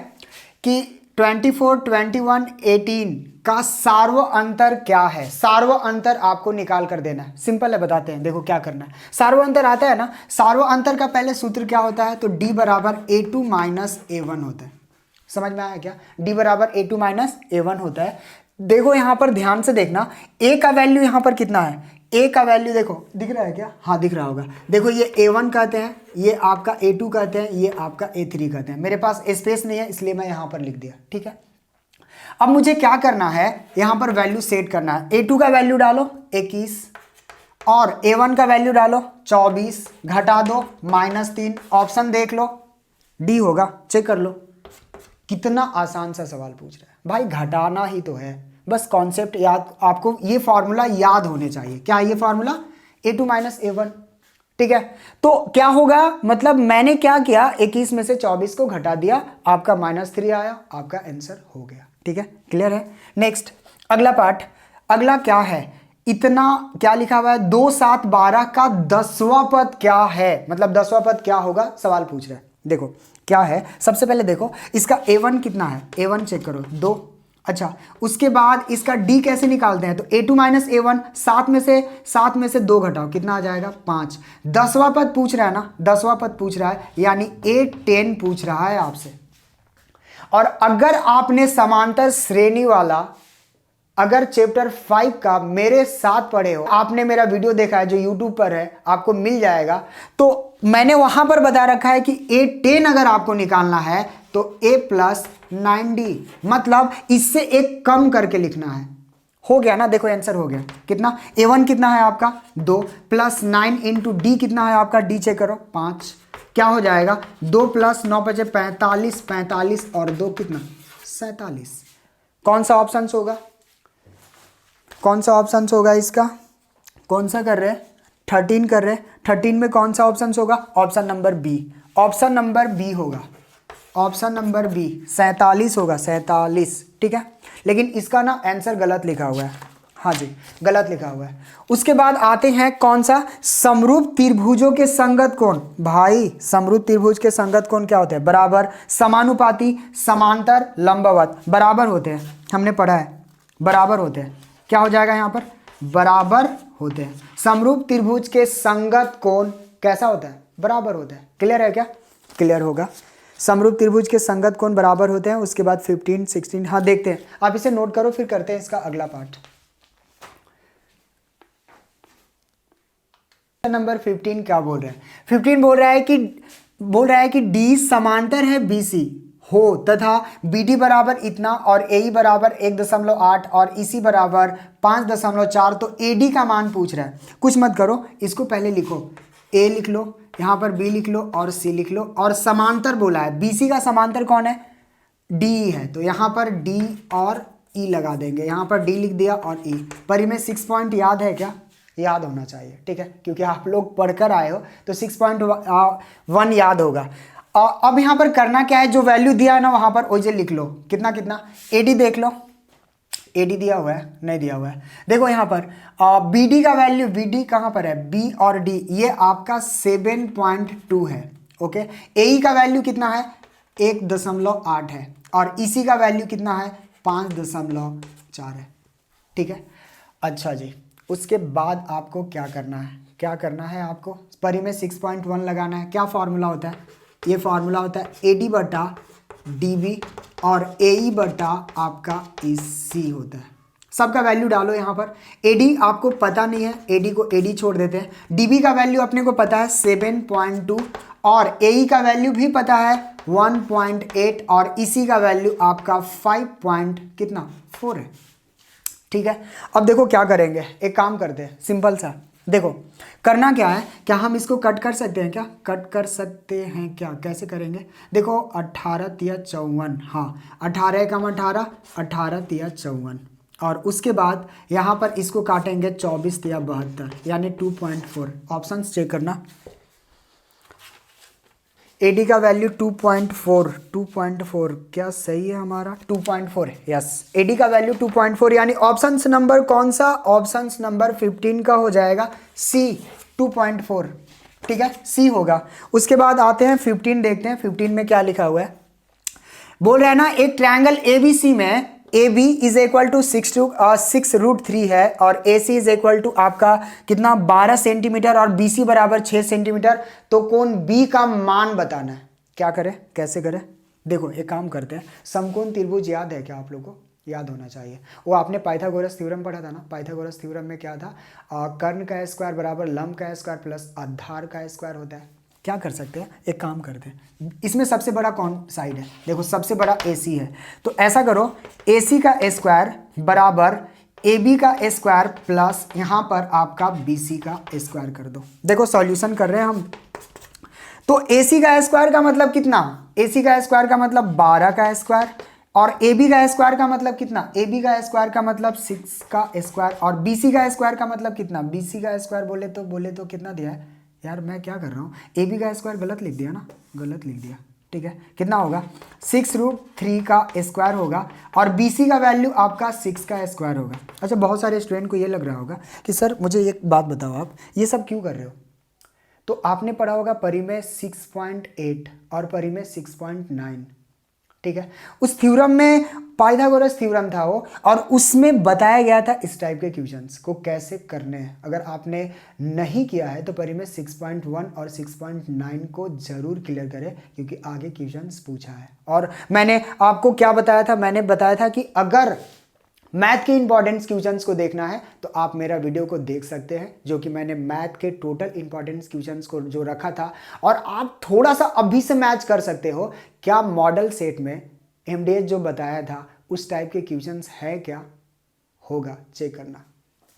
कि 24, 21, 18 का सार्व अंतर क्या है। सार्व अंतर आपको निकाल कर देना है, सिंपल है, बताते हैं। देखो क्या करना है, सार्व अंतर आता है ना, सार्व अंतर का पहले सूत्र क्या होता है, तो d बराबर a2 माइनस a1 होता है। समझ में आया क्या, d बराबर a2 माइनस a1 होता है। देखो यहाँ पर ध्यान से देखना, a का वैल्यू यहाँ पर कितना है, a का वैल्यू देखो दिख रहा है क्या, हाँ दिख रहा होगा। देखो ये a1 कहते हैं, ये आपका a2 कहते हैं, ये आपका a3 कहते हैं। मेरे पास स्पेस नहीं है इसलिए मैं यहाँ पर लिख दिया, ठीक है। अब मुझे क्या करना है, यहाँ पर वैल्यू सेट करना है। a2 का वैल्यू डालो 21 और a1 का वैल्यू डालो 24, घटा दो -3, ऑप्शन देख लो डी होगा, चेक कर लो। कितना आसान सा सवाल पूछ रहा है भाई, घटाना ही तो है, बस कॉन्सेप्ट याद, आपको ये फॉर्मूला याद होने चाहिए। क्या है ये फॉर्मूला, a2 माइनस a1, ठीक है। तो क्या होगा, मतलब मैंने क्या किया, 21 में से 24 को घटा दिया, आपका -3 आया, आपका आंसर हो गया, ठीक है, क्लियर है। नेक्स्ट अगला पार्ट, अगला क्या है, इतना क्या लिखा हुआ है, 2 7 12 का 10वां पद क्या है, मतलब 10वां पद क्या होगा, सवाल पूछ रहा है। देखो क्या है, सबसे पहले देखो इसका a1 कितना है, a1 चेक करो 2। अच्छा, उसके बाद इसका d कैसे निकालते हैं, तो a2 माइनस a1, 7 में से 2 घटाओ, कितना आ जाएगा 5। 10वां पद पूछ रहा है ना, 10वां पद पूछ रहा है, यानी a10 पूछ रहा है आपसे। और अगर आपने समांतर श्रेणी वाला अगर चैप्टर 5 का मेरे साथ पढ़े हो, आपने मेरा वीडियो देखा है जो यूट्यूब पर है, आपको मिल जाएगा, तो मैंने वहां पर बता रखा है कि a10 अगर आपको निकालना है तो a प्लस 9d, मतलब इससे एक कम करके लिखना है। हो गया ना, देखो आंसर हो गया। कितना, a1 कितना है आपका 2 प्लस 9 इंटू डी कितना है आपका, डी चेक करो 5, क्या हो जाएगा 2 प्लस 9 बचे 45, 45 और 2 कितना 47। कौन सा ऑप्शन होगा, कौन सा ऑप्शन होगा इसका, कौन सा कर रहे हैं 13 कर रहे हैं, 13 में कौन सा ऑप्शन होगा, option number B, option number B होगा, ऑप्शन नंबर बी 47 होगा, 47, ठीक है। लेकिन इसका ना आंसर गलत लिखा हुआ है, हाँ जी गलत लिखा हुआ है। उसके बाद आते हैं कौन सा, समरूप त्रिभुजों के संगत कोण। भाई समरूप त्रिभुज के संगत कोण क्या होते हैं, बराबर, समानुपाती, समांतर, लंबवत, बराबर होते हैं, हमने पढ़ा है बराबर होते हैं। क्या हो जाएगा यहाँ पर, बराबर होते हैं। समरूप त्रिभुज के संगत कोण कैसा होता है, बराबर होता है। क्लियर है क्या, क्लियर होगा। समरूप त्रिभुज के संगत कोण बराबर होते हैं। उसके बाद 15, 16, हाँ देखते हैं, आप इसे नोट करो, फिर करते हैं इसका अगला पार्ट। नंबर 15 क्या बोल रहे हैं, 15 बोल रहा है कि डी समांतर है BC हो तथा BD बराबर इतना और AE बराबर 1.8 और EC बराबर 5.4, तो AD का मान पूछ रहा है। कुछ मत करो, इसको पहले लिखो, A लिख लो, यहाँ पर B लिख लो और C लिख लो, और समांतर बोला है, BC का समांतर कौन है, DE है, तो यहाँ पर D और E लगा देंगे, यहाँ पर D लिख दिया और E। पर में 6 पॉइंट याद है क्या, याद होना चाहिए, ठीक है, क्योंकि आप लोग पढ़कर आए हो तो 6.1 याद होगा। अब यहाँ पर करना क्या है, जो वैल्यू दिया है ना वहाँ पर वही लिख लो, कितना कितना, AD देख लो, AD दिया हुआ है, नहीं दिया हुआ है, देखो यहाँ पर BD का वैल्यू, BD कहाँ पर है, B और D, ये आपका 7.2 है, ओके। AE का वैल्यू कितना है, 1.8 है, और EC का वैल्यू कितना है, 5.4 है, ठीक है। अच्छा जी, उसके बाद आपको क्या करना है, क्या करना है आपको, परी में 6.1 लगाना है। क्या फॉर्मूला होता है, ये फॉर्मूला होता है AD बटा DB और AE बटा आपका EC होता है। सबका वैल्यू डालो यहाँ पर। AD आपको पता नहीं है, AD को AD छोड़ देते हैं। DB का वैल्यू अपने को पता है 7.2 और AE का वैल्यू भी पता है 1.8 और EC का वैल्यू आपका 5 है, ठीक है। अब देखो क्या करेंगे, एक काम करते हैं सिंपल सा, देखो करना क्या है, क्या हम इसको कट कर सकते हैं, क्या कट कर सकते हैं क्या, कैसे करेंगे, देखो 18 तिया 54, हाँ 18 एकम 18, 18 तिया 54, और उसके बाद यहाँ पर इसको काटेंगे 24 तिया 72 यानी 2.4। ऑप्शंस चेक करना, AD का वैल्यू 2.4 क्या सही है हमारा, 2.4 है, यस। AD का वैल्यू 2.4 यानी ऑप्शंस नंबर कौन सा, ऑप्शंस नंबर 15 का हो जाएगा C, 2.4, ठीक है, C होगा। उसके बाद आते हैं 15, देखते हैं 15 में क्या लिखा हुआ है। बोल रहे हैं ना, एक ट्रायंगल ABC में AB इज इक्वल टू 6√3 है और AC इज इक्वल टू आपका कितना 12 सेंटीमीटर और BC बराबर 6 सेंटीमीटर, तो कोण B का मान बताना है। क्या करें, कैसे करें, देखो एक काम करते हैं, समकोण त्रिभुज याद है क्या आप लोगों को, याद होना चाहिए, वो आपने पाइथागोरस थ्योरम पढ़ा था ना। पाइथागोरस थ्योरम में क्या था, कर्ण का स्क्वायर बराबर लंब का स्क्वायर प्लस आधार का स्क्वायर होता है। क्या कर सकते हैं, एक काम करते हैं, इसमें सबसे बड़ा कौन साइड है, देखो सबसे बड़ा AC है, तो ऐसा करो AC का स्क्वायर बराबर AB का स्क्वायर प्लस यहाँ पर आपका BC का स्क्वायर कर दो। देखो सॉल्यूशन कर रहे हैं हम, तो AC का स्क्वायर का मतलब कितना, AC का स्क्वायर का मतलब 12 का स्क्वायर और AB का स्क्वायर का मतलब कितना, AB का स्क्वायर का मतलब 6 का स्क्वायर और BC का स्क्वायर का मतलब कितना, BC का स्क्वायर बोले तो कितना दिया है यार, मैं क्या कर रहा हूँ, AB का स्क्वायर गलत लिख दिया ना, गलत लिख दिया, ठीक है। कितना होगा 6√3 का स्क्वायर होगा और BC का वैल्यू आपका 6 का स्क्वायर होगा। अच्छा, बहुत सारे स्टूडेंट को ये लग रहा होगा कि सर मुझे एक बात बताओ, आप ये सब क्यों कर रहे हो, तो आपने पढ़ा होगा परी में 6.8 और परी में 6.9, ठीक है। उस थ्योरम में पाइथागोरस थ्योरम था वो, और उसमें बताया गया था इस टाइप के क्वेश्चंस को कैसे करने हैं। अगर आपने नहीं किया है तो परी में 6.1 और 6.9 को जरूर क्लियर करें, क्योंकि आगे क्वेश्चंस पूछा है। और मैंने आपको क्या बताया था, मैंने बताया था कि अगर मैथ के इंपॉर्टेंस क्वेश्चंस को देखना है तो आप मेरा वीडियो को देख सकते हैं, जो कि मैंने मैथ के टोटल इंपॉर्टेंस क्वेश्चंस को जो रखा था, और आप थोड़ा सा अभी से मैच कर सकते हो क्या मॉडल सेट में MDS जो बताया था उस टाइप के क्वेश्चंस है क्या, होगा, चेक करना,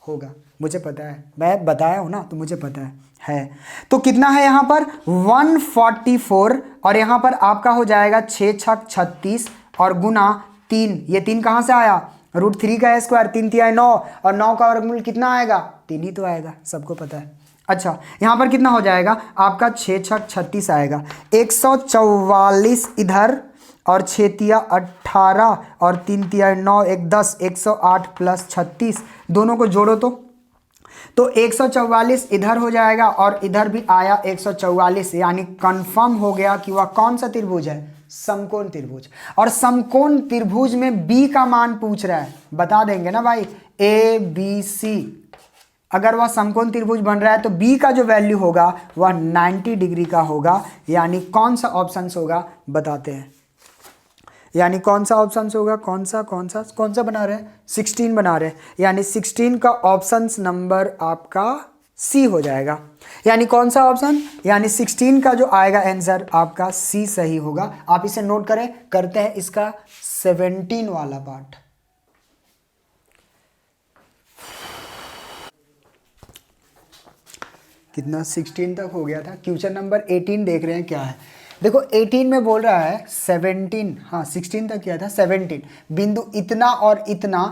होगा, मुझे पता है, मैं बताया हूं ना, तो मुझे पता है। तो कितना है यहाँ पर 144 और यहाँ पर आपका हो जाएगा 6 छक 36 और गुना 3, ये 3 कहाँ से आया, √3 का स्क्वायर, 3 तिहाई 9 और 9 का वर्गमूल कितना आएगा, 3 ही तो आएगा, सबको पता है। अच्छा, यहाँ पर कितना हो जाएगा आपका 6 छक 36 आएगा, 144 इधर और 6 तिया 18 और 3 तिया 9, 1 10, 108 प्लस 36 दोनों को जोड़ो तो 144 इधर हो जाएगा और इधर भी आया 144, यानी कंफर्म हो गया कि वह कौन सा त्रिभुज है, समकोण त्रिभुज। और समकोण त्रिभुज में B का मान पूछ रहा है, बता देंगे ना भाई, ABC अगर वह समकोण त्रिभुज बन रहा है तो B का जो वैल्यू होगा वह 90 डिग्री का होगा, यानी कौन सा ऑप्शन होगा बताते हैं, यानी कौन सा ऑप्शन होगा, कौन सा बना रहे हैं, 16 बना रहे हैं, यानी 16 का ऑप्शन नंबर आपका C हो जाएगा। यानी कौन सा ऑप्शन, यानी 16 का जो आएगा आंसर आपका C सही होगा। आप इसे नोट करें, करते हैं इसका 17 वाला पार्ट। कितना 16 तक हो गया था, क्वेश्चन नंबर 18 देख रहे हैं क्या है। देखो 18 में बोल रहा है 17, हाँ 16 तक किया था 17 बिंदु इतना और इतना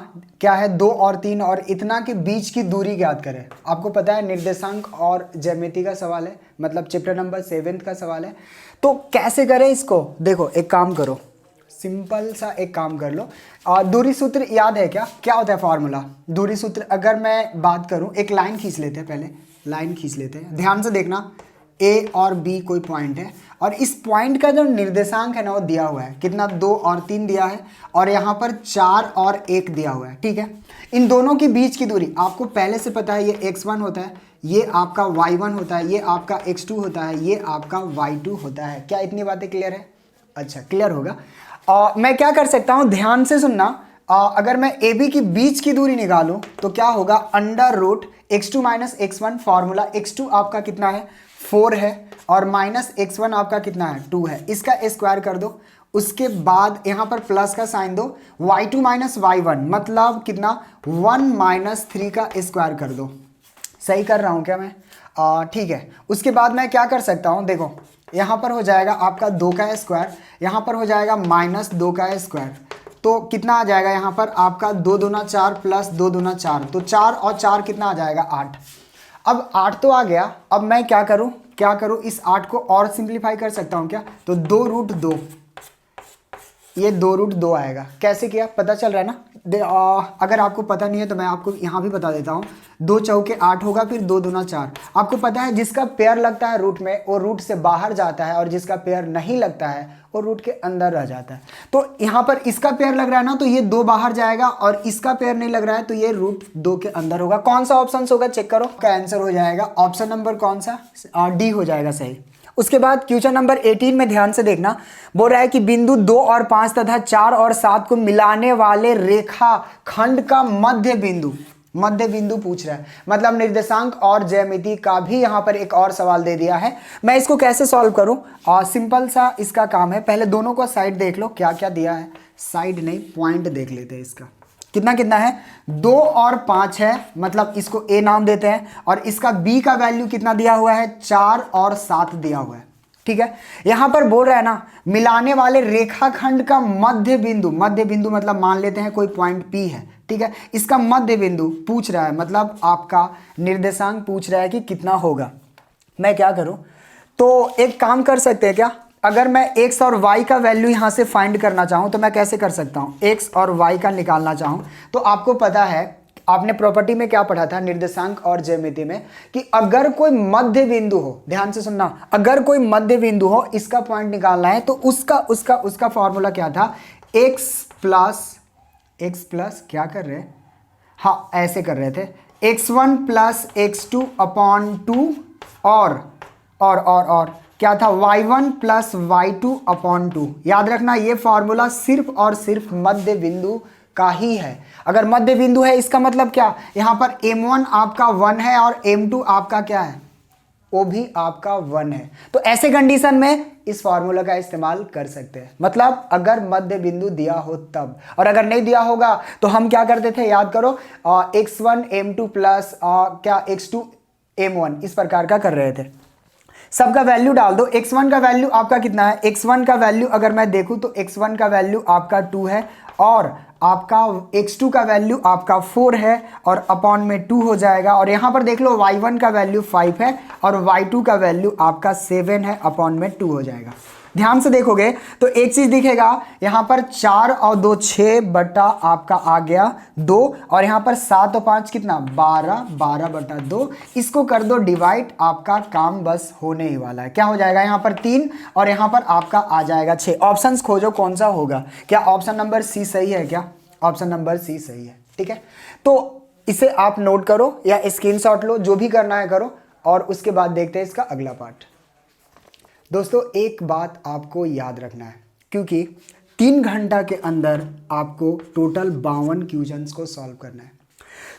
क्या है 2 और 3 और इतना के बीच की दूरी ज्ञात करें। आपको पता है निर्देशांक और ज्यामिति का सवाल है, मतलब चैप्टर नंबर 7 का सवाल है। तो कैसे करें इसको, देखो एक काम करो, सिंपल सा एक काम कर लो। दूरी सूत्र याद है क्या, क्या होता है फॉर्मूला दूरी सूत्र? अगर मैं बात करूं, एक लाइन खींच लेते हैं, पहले लाइन खींच लेते हैं, ध्यान से देखना। ए और बी कोई पॉइंट है और इस पॉइंट का जो निर्देशांक है ना वो दिया हुआ है, कितना 2 और 3 दिया है और यहाँ पर 4 और 1 दिया हुआ है, ठीक है। इन दोनों के बीच की दूरी आपको पहले से पता है, ये x1 होता है, ये आपका y1 होता है, ये आपका x2 होता है, ये आपका y2 होता है। क्या इतनी बातें क्लियर है? अच्छा क्लियर होगा। मैं क्या कर सकता हूँ, ध्यान से सुनना। अगर मैं ए बी की बीच की दूरी निकालूं तो क्या होगा, under root x2 minus x1, formula x2 आपका कितना है 4 है और माइनस x1 आपका कितना है 2 है, इसका स्क्वायर कर दो। उसके बाद यहाँ पर प्लस का साइन दो, y2 माइनस y1 मतलब कितना 1 माइनस 3 का स्क्वायर कर दो। सही कर रहा हूँ क्या मैं? ठीक है। उसके बाद मैं क्या कर सकता हूँ, देखो यहाँ पर हो जाएगा आपका 2 का स्क्वायर, यहाँ पर हो जाएगा माइनस 2 का स्क्वायर, तो कितना आ जाएगा यहाँ पर आपका 2 दूना 4 प्लस 2 दूना 4, तो 4 और 4 कितना आ जाएगा 8। अब 8 तो आ गया, अब मैं क्या करूँ इस 8 को और सिंप्लीफाई कर सकता हूँ क्या, तो 2 रूट 2, ये 2 रूट 2 आएगा। कैसे किया पता चल रहा है ना? अगर आपको पता नहीं है तो मैं आपको यहाँ भी बता देता हूँ। 2 चौके 8 होगा, फिर 2 दूना 4। आपको पता है जिसका पेयर लगता है रूट में वो रूट से बाहर जाता है और जिसका पेयर नहीं लगता है वो रूट के अंदर रह जाता है। तो यहाँ पर इसका पेयर लग रहा है ना, तो ये 2 बाहर जाएगा और इसका पेयर नहीं लग रहा है तो ये रूट 2 के अंदर होगा। कौन सा ऑप्शन होगा चेक करो, का आंसर हो जाएगा ऑप्शन नंबर कौन सा, डी हो जाएगा सही। उसके बाद क्वेश्चन नंबर 18 में ध्यान से देखना, बोल रहा है कि बिंदु 2 और 5 तथा 4 और 7 को मिलाने वाले रेखा खंड का मध्य बिंदु पूछ रहा है, मतलब निर्देशांक और ज्यामिति का भी यहां पर एक और सवाल दे दिया है। मैं इसको कैसे सॉल्व करूं, सिंपल सा इसका काम है, पहले दोनों को साइड देख लो क्या क्या दिया है, साइड नहीं पॉइंट देख लेते हैं। इसका कितना कितना है 2 और 5 है, मतलब इसको ए नाम देते हैं, और इसका बी का वैल्यू कितना दिया हुआ है 4 और 7 दिया हुआ है, ठीक है। यहां पर बोल रहा है ना मिलाने वाले रेखाखंड का मध्य बिंदु मतलब मान लेते हैं कोई पॉइंट P है, ठीक है, इसका मध्य बिंदु पूछ रहा है, मतलब आपका निर्देशांक पूछ रहा है कि कितना होगा। मैं क्या करूं, तो एक काम कर सकते हैं क्या, अगर मैं x और y का वैल्यू यहां से फाइंड करना चाहूं तो मैं कैसे कर सकता हूं, x और y का निकालना चाहूं तो आपको पता है, आपने प्रॉपर्टी में क्या पढ़ा था निर्देशांक और ज्यामिति में, कि अगर कोई मध्य बिंदु हो, ध्यान से सुनना, अगर कोई मध्य बिंदु हो इसका पॉइंट निकालना है तो उसका फॉर्मूला क्या था, x प्लस क्या कर रहे हैं, हाँ ऐसे कर रहे थे, x1 प्लस x2 अपॉन 2 और क्या था y1 प्लस y2 अपॉन 2। याद रखना ये फॉर्मूला सिर्फ और सिर्फ मध्य बिंदु का ही है। अगर मध्य बिंदु है इसका मतलब क्या, यहां पर m1 आपका 1 है और m2 आपका क्या है, वो भी आपका 1 है, तो ऐसे कंडीशन में इस फॉर्मूला का इस्तेमाल कर सकते हैं, मतलब अगर मध्य बिंदु दिया हो तब। और अगर नहीं दिया होगा तो हम क्या करते थे, याद करो, x1 m2 प्लस क्या x2 m1, इस प्रकार का कर रहे थे। सबका वैल्यू डाल दो, x1 का वैल्यू आपका कितना है, x1 का वैल्यू अगर मैं देखूं तो x1 का वैल्यू आपका 2 है और आपका x2 का वैल्यू आपका 4 है और अपॉन में 2 हो जाएगा, और यहां पर देख लो y1 का वैल्यू 5 है और y2 का वैल्यू आपका 7 है, अपॉन में 2 हो जाएगा। ध्यान से देखोगे तो एक चीज दिखेगा, यहां पर 4 और 2 6 बटा आपका आ गया 2, और यहां पर 7 और 5 कितना 12 बटा 2, इसको कर दो डिवाइड, आपका काम बस होने ही वाला है। क्या हो जाएगा यहां पर 3 और यहां पर आपका आ जाएगा 6। ऑप्शंस खोजो कौन सा होगा, क्या ऑप्शन नंबर सी सही है, क्या ऑप्शन नंबर सी सही है, ठीक है। तो इसे आप नोट करो या स्क्रीनशॉट लो, जो भी करना है करो, और उसके बाद देखते हैं इसका अगला पार्ट। दोस्तों एक बात आपको याद रखना है, क्योंकि 3 घंटा के अंदर आपको टोटल 52 क्वेश्चंस को सॉल्व करना है।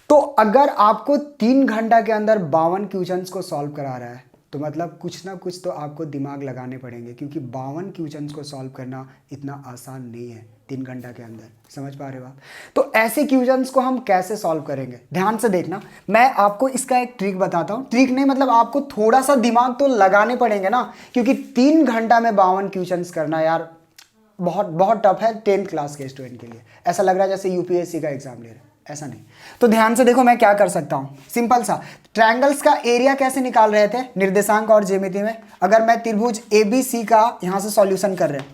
तो अगर आपको 3 घंटा के अंदर 52 क्वेश्चंस को सॉल्व करा रहा है तो मतलब कुछ ना कुछ तो आपको दिमाग लगाने पड़ेंगे, क्योंकि 52 क्वेश्चंस को सॉल्व करना इतना आसान नहीं है। 3 घंटा के अंदर। समझ पा रहे हो आप? तो ऐसे क्वेश्चंस को हम कैसे सॉल्व करेंगे, ध्यान से देखना। मैं आपको इसका एक ट्रिक बताता हूँ। ट्रिक नहीं मतलब आपको थोड़ा सा दिमाग तो लगाने पड़ेंगे ना, क्योंकि 3 घंटा में 52 क्वेश्चंस करना यार बहुत बहुत टफ है 10th क्लास के स्टूडेंट के लिए। ऐसा लग रहा है जैसे यूपीएससी का एग्जाम ले रहे हैं, ऐसा नहीं। तो ध्यान से देखो मैं क्या कर सकता हूं। सिंपल सा, ट्रायंगल्स का एरिया कैसे निकाल रहे थे, निर्देशांक और ज्यामिति में। अगर मैं त्रिभुज एबीसी का यहां से सॉल्यूशन कर रहे हैं,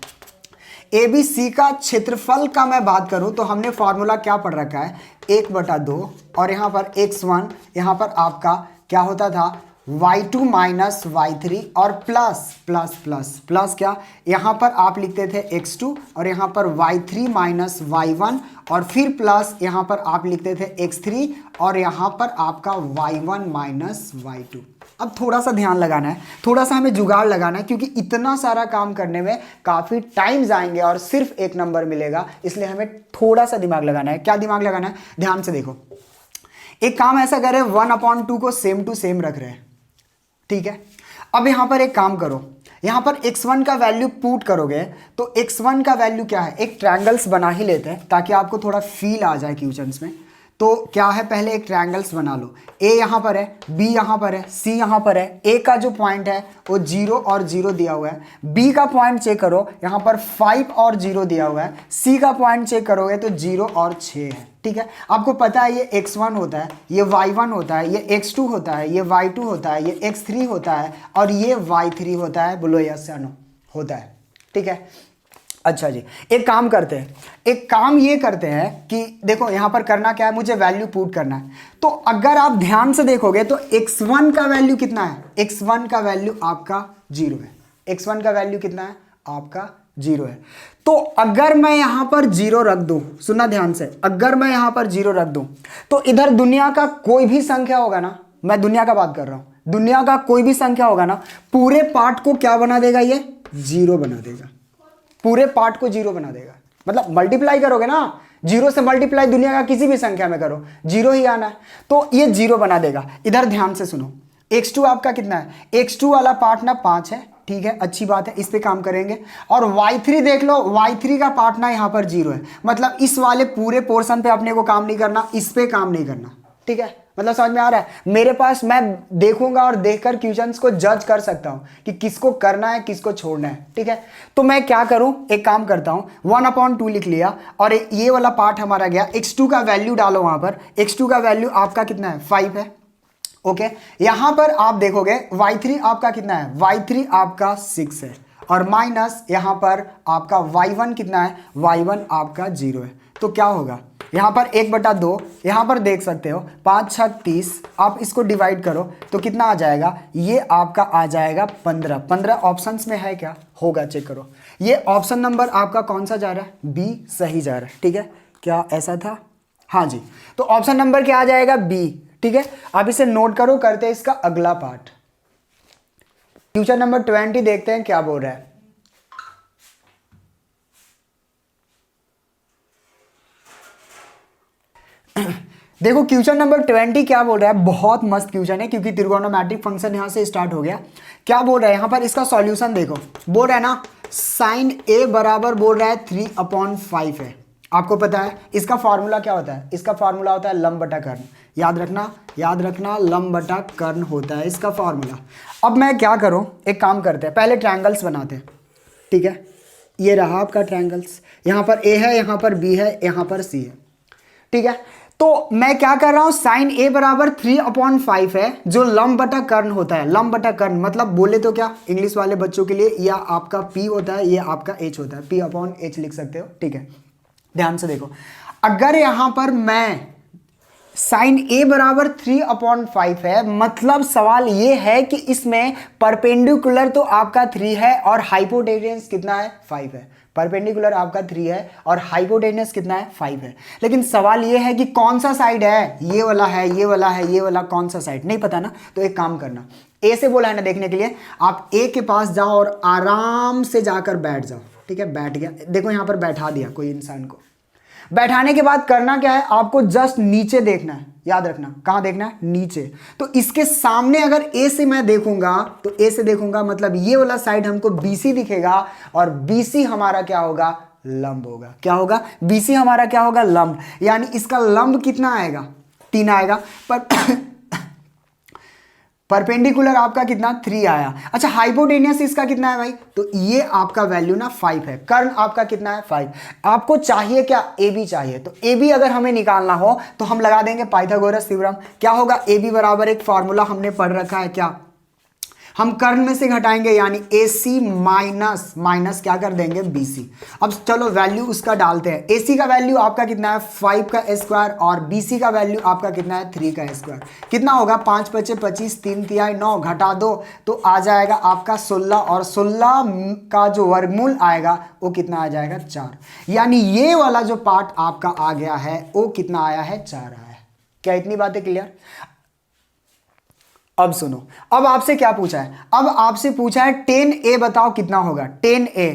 एबीसी का क्षेत्रफल का मैं बात करूं तो हमने फॉर्मूला क्या पढ़ रखा है, 1/2 और यहां पर x1, यहां पर आपका क्या होता था y2 माइनस y3 और प्लस प्लस प्लस प्लस क्या, यहाँ पर आप लिखते थे x2 और यहाँ पर y3 माइनस y1 और फिर प्लस यहाँ पर आप लिखते थे x3 और यहाँ पर आपका y1 माइनस y2। अब थोड़ा सा ध्यान लगाना है, थोड़ा सा हमें जुगाड़ लगाना है, क्योंकि इतना सारा काम करने में काफ़ी टाइम जाएंगे और सिर्फ 1 नंबर मिलेगा, इसलिए हमें थोड़ा सा दिमाग लगाना है। क्या दिमाग लगाना है, ध्यान से देखो। एक काम ऐसा करें, 1/2 को सेम टू सेम रख रहे हैं, ठीक है। अब यहां पर एक काम करो, यहां पर x1 का वैल्यू पुट करोगे तो x1 का वैल्यू क्या है, एक ट्रायंगल्स बना ही लेते हैं ताकि आपको थोड़ा फील आ जाए क्वेश्चंस में। तो क्या है, पहले एक ट्रायंगल्स बना लो। a यहां पर है, b यहां पर है, c यहां पर है। a का जो पॉइंट है वो 0 और 0 दिया हुआ है। b का पॉइंट चेक करो, यहां पर 5 और 0 दिया हुआ है। c का पॉइंट चेक करोगे तो 0 और 6 है, ठीक है। आपको पता है ये x1 होता है, ये y1 होता है, ये x2 होता है, ये y2 होता है, ये x3 होता है और ये y3 होता है। बोलो यस या नो, होता है, ठीक है। अच्छा जी, एक काम करते हैं, एक काम ये करते हैं कि देखो यहां पर करना क्या है, मुझे वैल्यू पुट करना है। तो अगर आप ध्यान से देखोगे तो x1 का वैल्यू कितना है, x1 का वैल्यू आपका 0 है। x1 का वैल्यू कितना है आपका 0 है। तो अगर मैं यहां पर 0 रख दूं, सुनना ध्यान से, अगर मैं यहां पर 0 रख दूं तो इधर दुनिया का कोई भी संख्या होगा ना, मैं दुनिया का बात कर रहा हूं, दुनिया का कोई भी संख्या होगा ना, पूरे पार्ट को क्या बना देगा, ये 0 बना देगा। पूरे पार्ट को 0 बना देगा। मतलब मल्टीप्लाई करोगे ना, 0 से मल्टीप्लाई दुनिया का किसी भी संख्या में करो, 0 ही आना है, तो ये 0 बना देगा। इधर ध्यान से सुनो, x2 आपका कितना है, x2 वाला पार्ट ना 5 है, ठीक है, अच्छी बात है, इस पे काम करेंगे। और y3 देख लो, y3 का पार्ट ना यहाँ पर 0 है, मतलब इस वाले पूरे पोर्शन पे अपने को काम नहीं करना, इस पे काम नहीं करना, ठीक है। मतलब समझ में आ रहा है, मेरे पास मैं देखूंगा और देखकर क्वेश्चंस को जज कर सकता हूं कि किसको करना है किसको छोड़ना है, ठीक है। तो मैं क्या करूं, एक काम करता हूं, 1/2 लिख लिया और ये वाला पार्ट हमारा गया। x2 का वैल्यू डालो वहां पर, x2 का वैल्यू आपका कितना है, 5 है, ओके। यहां पर आप देखोगे y3 आपका कितना है, y3 आपका 6 है और माइनस यहां पर आपका y1 कितना है, y1 आपका 0 है। तो क्या होगा, यहां पर 1/2, यहां पर देख सकते हो 5 6 30, आप इसको डिवाइड करो तो कितना आ जाएगा, ये आपका आ जाएगा 15। 15 ऑप्शंस में है क्या, होगा, चेक करो। ये ऑप्शन नंबर आपका कौन सा जा रहा है, बी सही जा रहा है, ठीक है। क्या ऐसा था, हाँ जी, तो ऑप्शन नंबर क्या आ जाएगा, बी, ठीक है। आप इसे नोट करो, करते हैं इसका अगला पार्ट। क्वेश्चन नंबर 20 देखते हैं क्या बोल रहा है। देखो क्वेश्चन नंबर 20 क्या बोल रहा है, बहुत मस्त क्वेश्चन है क्योंकि त्रिकोणोमेट्रिक फंक्शन यहां से स्टार्ट हो गया। क्या बोल रहा है यहां पर, इसका सॉल्यूशन देखो, बोल रहा है ना साइन ए बराबर बोल रहा है 3/5 है। आपको पता है इसका फॉर्मूला क्या होता है, इसका फॉर्मूला होता है लंब बटा कर्ण, याद रखना, याद रखना, लंब बटा कर्ण होता है इसका फॉर्मूला। अब मैं क्या करूं, एक काम करते हैं, पहले ट्रायंगल्स बनाते हैं, ठीक है। ये रहा आपका ट्रायंगल्स, यहां पर ए है, यहां पर बी है, यहां पर सी है, ठीक है। तो मैं क्या कर रहा हूं, साइन ए बराबर 3/5 है जो लंब बटा कर्ण होता है। लंब बटा कर्ण मतलब बोले तो क्या, इंग्लिश वाले बच्चों के लिए या आपका p होता है, ये आपका h होता है, p/h लिख सकते हो, ठीक है। ध्यान से देखो, अगर यहां पर मैं साइन ए बराबर 3/5 है, मतलब सवाल ये है कि इसमें परपेंडिकुलर तो आपका 3 है और हाइपोटेन्यूस कितना है, 5 है। परपेंडिकुलर आपका 3 है और हाइपोटेन्यूस कितना है, 5 है। लेकिन सवाल ये है कि कौन सा साइड है, ये वाला है, ये वाला है, ये वाला, कौन सा साइड नहीं पता ना। तो एक काम करना, ए से बोला है ना देखने के लिए, आप ए के पास जाओ और आराम से जाकर बैठ जाओ, ठीक है। बैठ गया, देखो यहां पर बैठा दिया कोई इंसान को। बैठाने के बाद करना क्या है, आपको जस्ट नीचे देखना है, याद रखना, कहां देखना है, नीचे। तो इसके सामने अगर ए से मैं देखूंगा तो ए से देखूंगा मतलब ये वाला साइड हमको BC दिखेगा और BC हमारा क्या होगा, लंब होगा। क्या होगा? BC हमारा क्या होगा? लंब। यानी इसका लंब कितना आएगा? 3 आएगा। पर परपेंडिकुलर आपका कितना? 3 आया। अच्छा, हाइपोटेनियस इसका कितना है भाई? तो ये आपका वैल्यू ना 5 है। कर्ण आपका कितना है? 5। आपको चाहिए क्या? AB चाहिए। तो AB अगर हमें निकालना हो तो हम लगा देंगे पाइथागोरस थ्योरम। क्या होगा? AB बराबर एक फॉर्मूला हमने पढ़ रखा है, क्या? हम कर्ण में से घटाएंगे, यानी AC माइनस माइनस क्या कर देंगे? BC। अब चलो वैल्यू उसका डालते हैं। AC का वैल्यू आपका कितना है? 5 का स्क्वायर, और BC का वैल्यू आपका कितना है? 3 का स्क्वायर। कितना होगा? 5 पचे 25, 3 तिहाई 9, घटा दो तो आ जाएगा आपका 16, और 16 का जो वर्गमूल आएगा वो कितना आ जाएगा? 4। यानी ये वाला जो पार्ट आपका आ गया है वो कितना आया है? 4 आया है। क्या इतनी बातें क्लियर? अब सुनो, अब आपसे क्या पूछा है? अब आपसे पूछा है 10A बताओ कितना होगा? 10A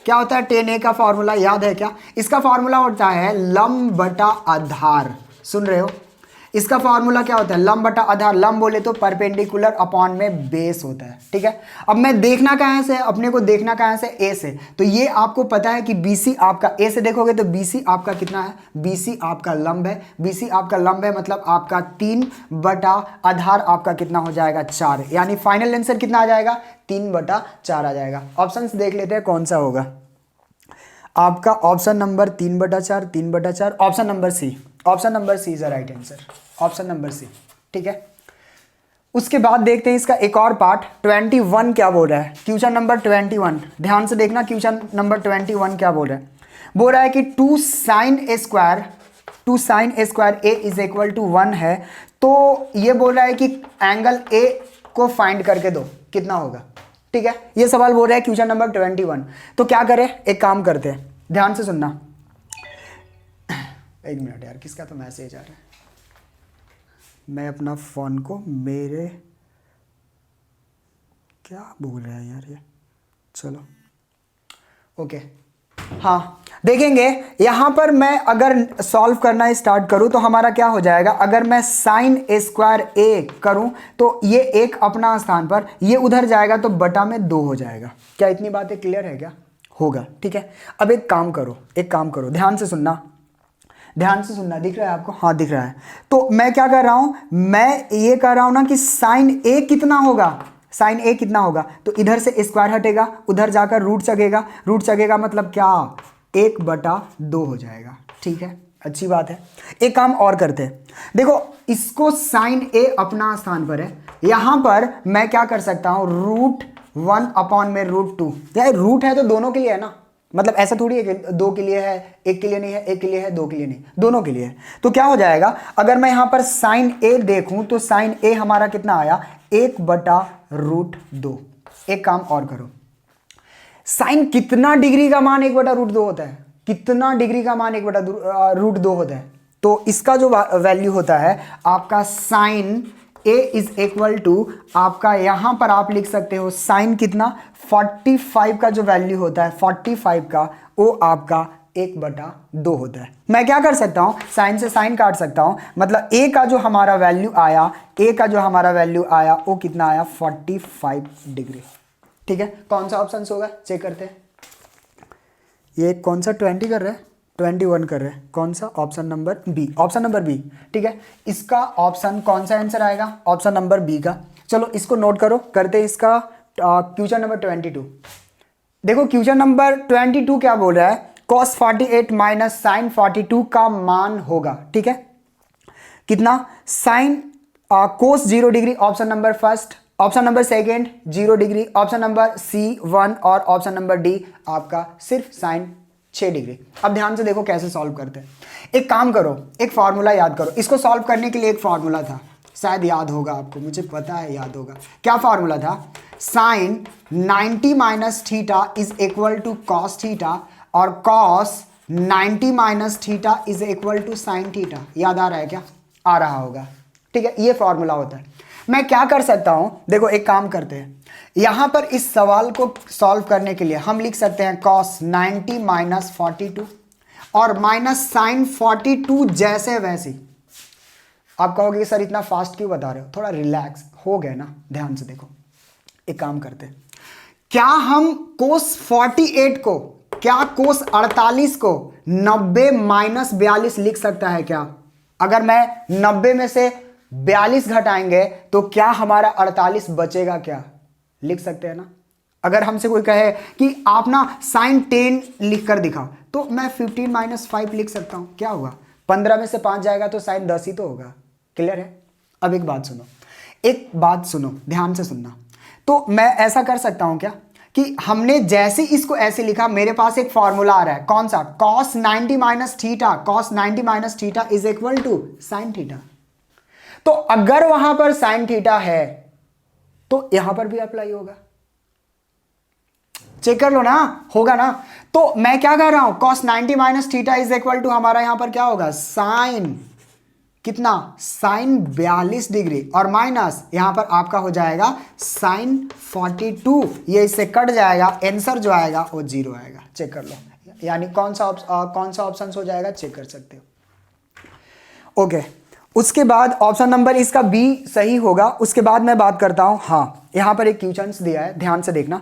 क्या होता है? 10A का फॉर्मूला याद है क्या? इसका फॉर्मूला होता है लंब बटा आधार। सुन रहे हो? इसका फॉर्मूला क्या होता है? लंब बटा आधार। लंब बोले तो परपेंडिकुलर अपॉन में बेस होता है, ठीक है। अब मैं देखना कहां से? अपने को देखना कहां से? A से। तो ये आपको पता है कि BC आपका, A से देखोगे तो BC आपका कितना है? BC आपका लंब है। BC आपका लंब है मतलब आपका 3 बटा आधार आपका कितना हो जाएगा? 4। यानी फाइनल आंसर कितना आ जाएगा? 3 बटा 4 आ जाएगा। ऑप्शन देख लेते हैं कौन सा होगा आपका। ऑप्शन नंबर 3 बटा 4, 3 बटा 4, option number C. Option number C is the right answer. Option number C, ठीक है। उसके बाद देखते हैं इसका एक और पार्ट। 21 क्या बोल रहा है? क्वेश्चन नंबर 21, ध्यान से देखना। क्वेश्चन नंबर 21 क्या बोल रहा है? बोल रहा है कि 2 sin a square a is equal to 1 है। तो ये बोल रहा है कि एंगल a को फाइंड करके दो, कितना होगा? ठीक है, ये सवाल बोल रहा है क्वेश्चन नंबर 21। तो क्या करें? एक काम करते हैं, ध्यान से सुनना। एक मिनट यार, किसका तो मैसेज आ रहा है। मैं अपना फोन को मेरे, क्या बोल रहा है यार ये? चलो ओके, हाँ देखेंगे यहां पर। मैं अगर सॉल्व करना स्टार्ट करूं तो हमारा क्या हो जाएगा? अगर मैं साइन ए स्क्वायर ए करूं तो ये एक अपना स्थान पर, ये उधर जाएगा तो बटा में 2 हो जाएगा। क्या इतनी बातें क्लियर है? क्या होगा? ठीक है। अब एक काम करो, ध्यान से सुनना, ध्यान से सुनना। दिख रहा है आपको? हाँ दिख रहा है। तो मैं क्या कर रहा हूं? मैं ये कर रहा हूं ना कि साइन ए कितना होगा? साइन ए कितना होगा? तो इधर से स्क्वायर हटेगा, उधर जाकर रूट चगेगा। रूट चगेगा मतलब क्या? 1/2 हो जाएगा। ठीक है, अच्छी बात है। एक काम और करते हैं, देखो इसको साइन ए अपना स्थान पर है, यहां पर मैं क्या कर सकता हूं? √1 अपॉन में √2। यार रूट है तो दोनों के लिए है ना, मतलब ऐसा थोड़ी है कि 2 के लिए है, 1 के लिए नहीं है, 1 के लिए है, 2 के लिए नहीं, दोनों के लिए है। तो क्या हो जाएगा? अगर मैं यहां पर साइन ए देखूं तो साइन ए हमारा कितना आया? 1/√2। एक काम और करो, साइन कितना डिग्री का मान 1/√2 होता है? कितना डिग्री का मान 1/√2 होता है? तो इसका जो वैल्यू होता है आपका sine a is equal to आपका, यहां पर आप लिख सकते हो साइन कितना? 45 का जो वैल्यू होता है 45 का, वो आपका 1/2 होता है। मैं क्या कर सकता हूं? साइन से साइन काट सकता हूं, मतलब a का जो हमारा वैल्यू आया, वो कितना आया? 45 डिग्री। ठीक है, कौन सा ऑप्शन होगा चेक करते हैं। ये कौन सा 20 कर रहे हैं? 21 कर रहे हैं। कौन सा? Option number B. Option number B, ठीक है। इसका ऑप्शन कौन सा आंसर आएगा? ऑप्शन नंबर बी का। चलो इसको नोट करो, करते हैं इसका क्वेश्चन नंबर 22। देखो क्वेश्चन नंबर 22 क्या बोल रहा है? cos 48 माइनस साइन 42 का मान होगा। ठीक है, कितना? Sine cos 0 degree, option number first. Option number second 0 degree, option number C 1, और ऑप्शन नंबर डी आपका सिर्फ साइन 6 डिग्री। अब ध्यान से देखो कैसे सॉल्व करते हैं। एक काम करो, एक फॉर्मूला याद करो। इसको सॉल्व करने के लिए एक फॉर्मूला था, शायद याद होगा आपको, मुझे पता है याद होगा। क्या फॉर्मूला था? Sine 90 minus theta is equal to cos theta, और cos 90 minus theta is equal to sine theta. याद आ रहा है क्या? आ रहा होगा, ठीक है। ये फॉर्मूला होता है। मैं क्या कर सकता हूं? देखो एक काम करते हैं, यहां पर इस सवाल को सॉल्व करने के लिए हम लिख सकते हैं cos 90 माइनस 42 और माइनस साइन 42 जैसे वैसे। आप कहोगे कि सर इतना फास्ट क्यों बता रहे हो? थोड़ा रिलैक्स हो गए ना, ध्यान से देखो। एक काम करते हैं, क्या हम cos 48 को क्या कोस 48 को 90 माइनस 42 लिख सकता है क्या? अगर मैं 90 में से 42 घटाएंगे तो क्या हमारा 48 बचेगा क्या? लिख सकते हैं ना। अगर हमसे कोई कहे कि आप ना साइन 10 लिख कर दिखाओ, तो मैं 15 माइनस 5 लिख सकता हूं। क्या होगा? 15 में से 5 जाएगा तो साइन 10 ही तो होगा। क्लियर है? अब एक बात सुनो, ध्यान से सुनना। तो मैं ऐसा कर सकता हूं क्या कि हमने जैसे इसको ऐसे लिखा, मेरे पास एक फॉर्मूला आ रहा है, कौन सा? cos 90 minus theta, cos 90 minus theta is equal to sine theta. तो अगर वहां पर साइन थीटा है तो यहां पर भी अप्लाई होगा। चेक कर लो ना, होगा ना। तो मैं क्या कह रहा हूं, cos 90 minus theta is equal to हमारा यहां पर क्या होगा? साइन कितना? साइन 42 डिग्री, और माइनस यहां पर आपका हो जाएगा साइन 42। ये इससे कट जाएगा, आंसर जो आएगा वो 0 आएगा। चेक कर लो, यानी कौन सा ऑप्शन हो जाएगा, चेक कर सकते हो। ओके, उसके बाद ऑप्शन नंबर इसका बी सही होगा। उसके बाद मैं बात करता हूं, हाँ यहां पर एक क्वेश्चन दिया है, ध्यान से देखना।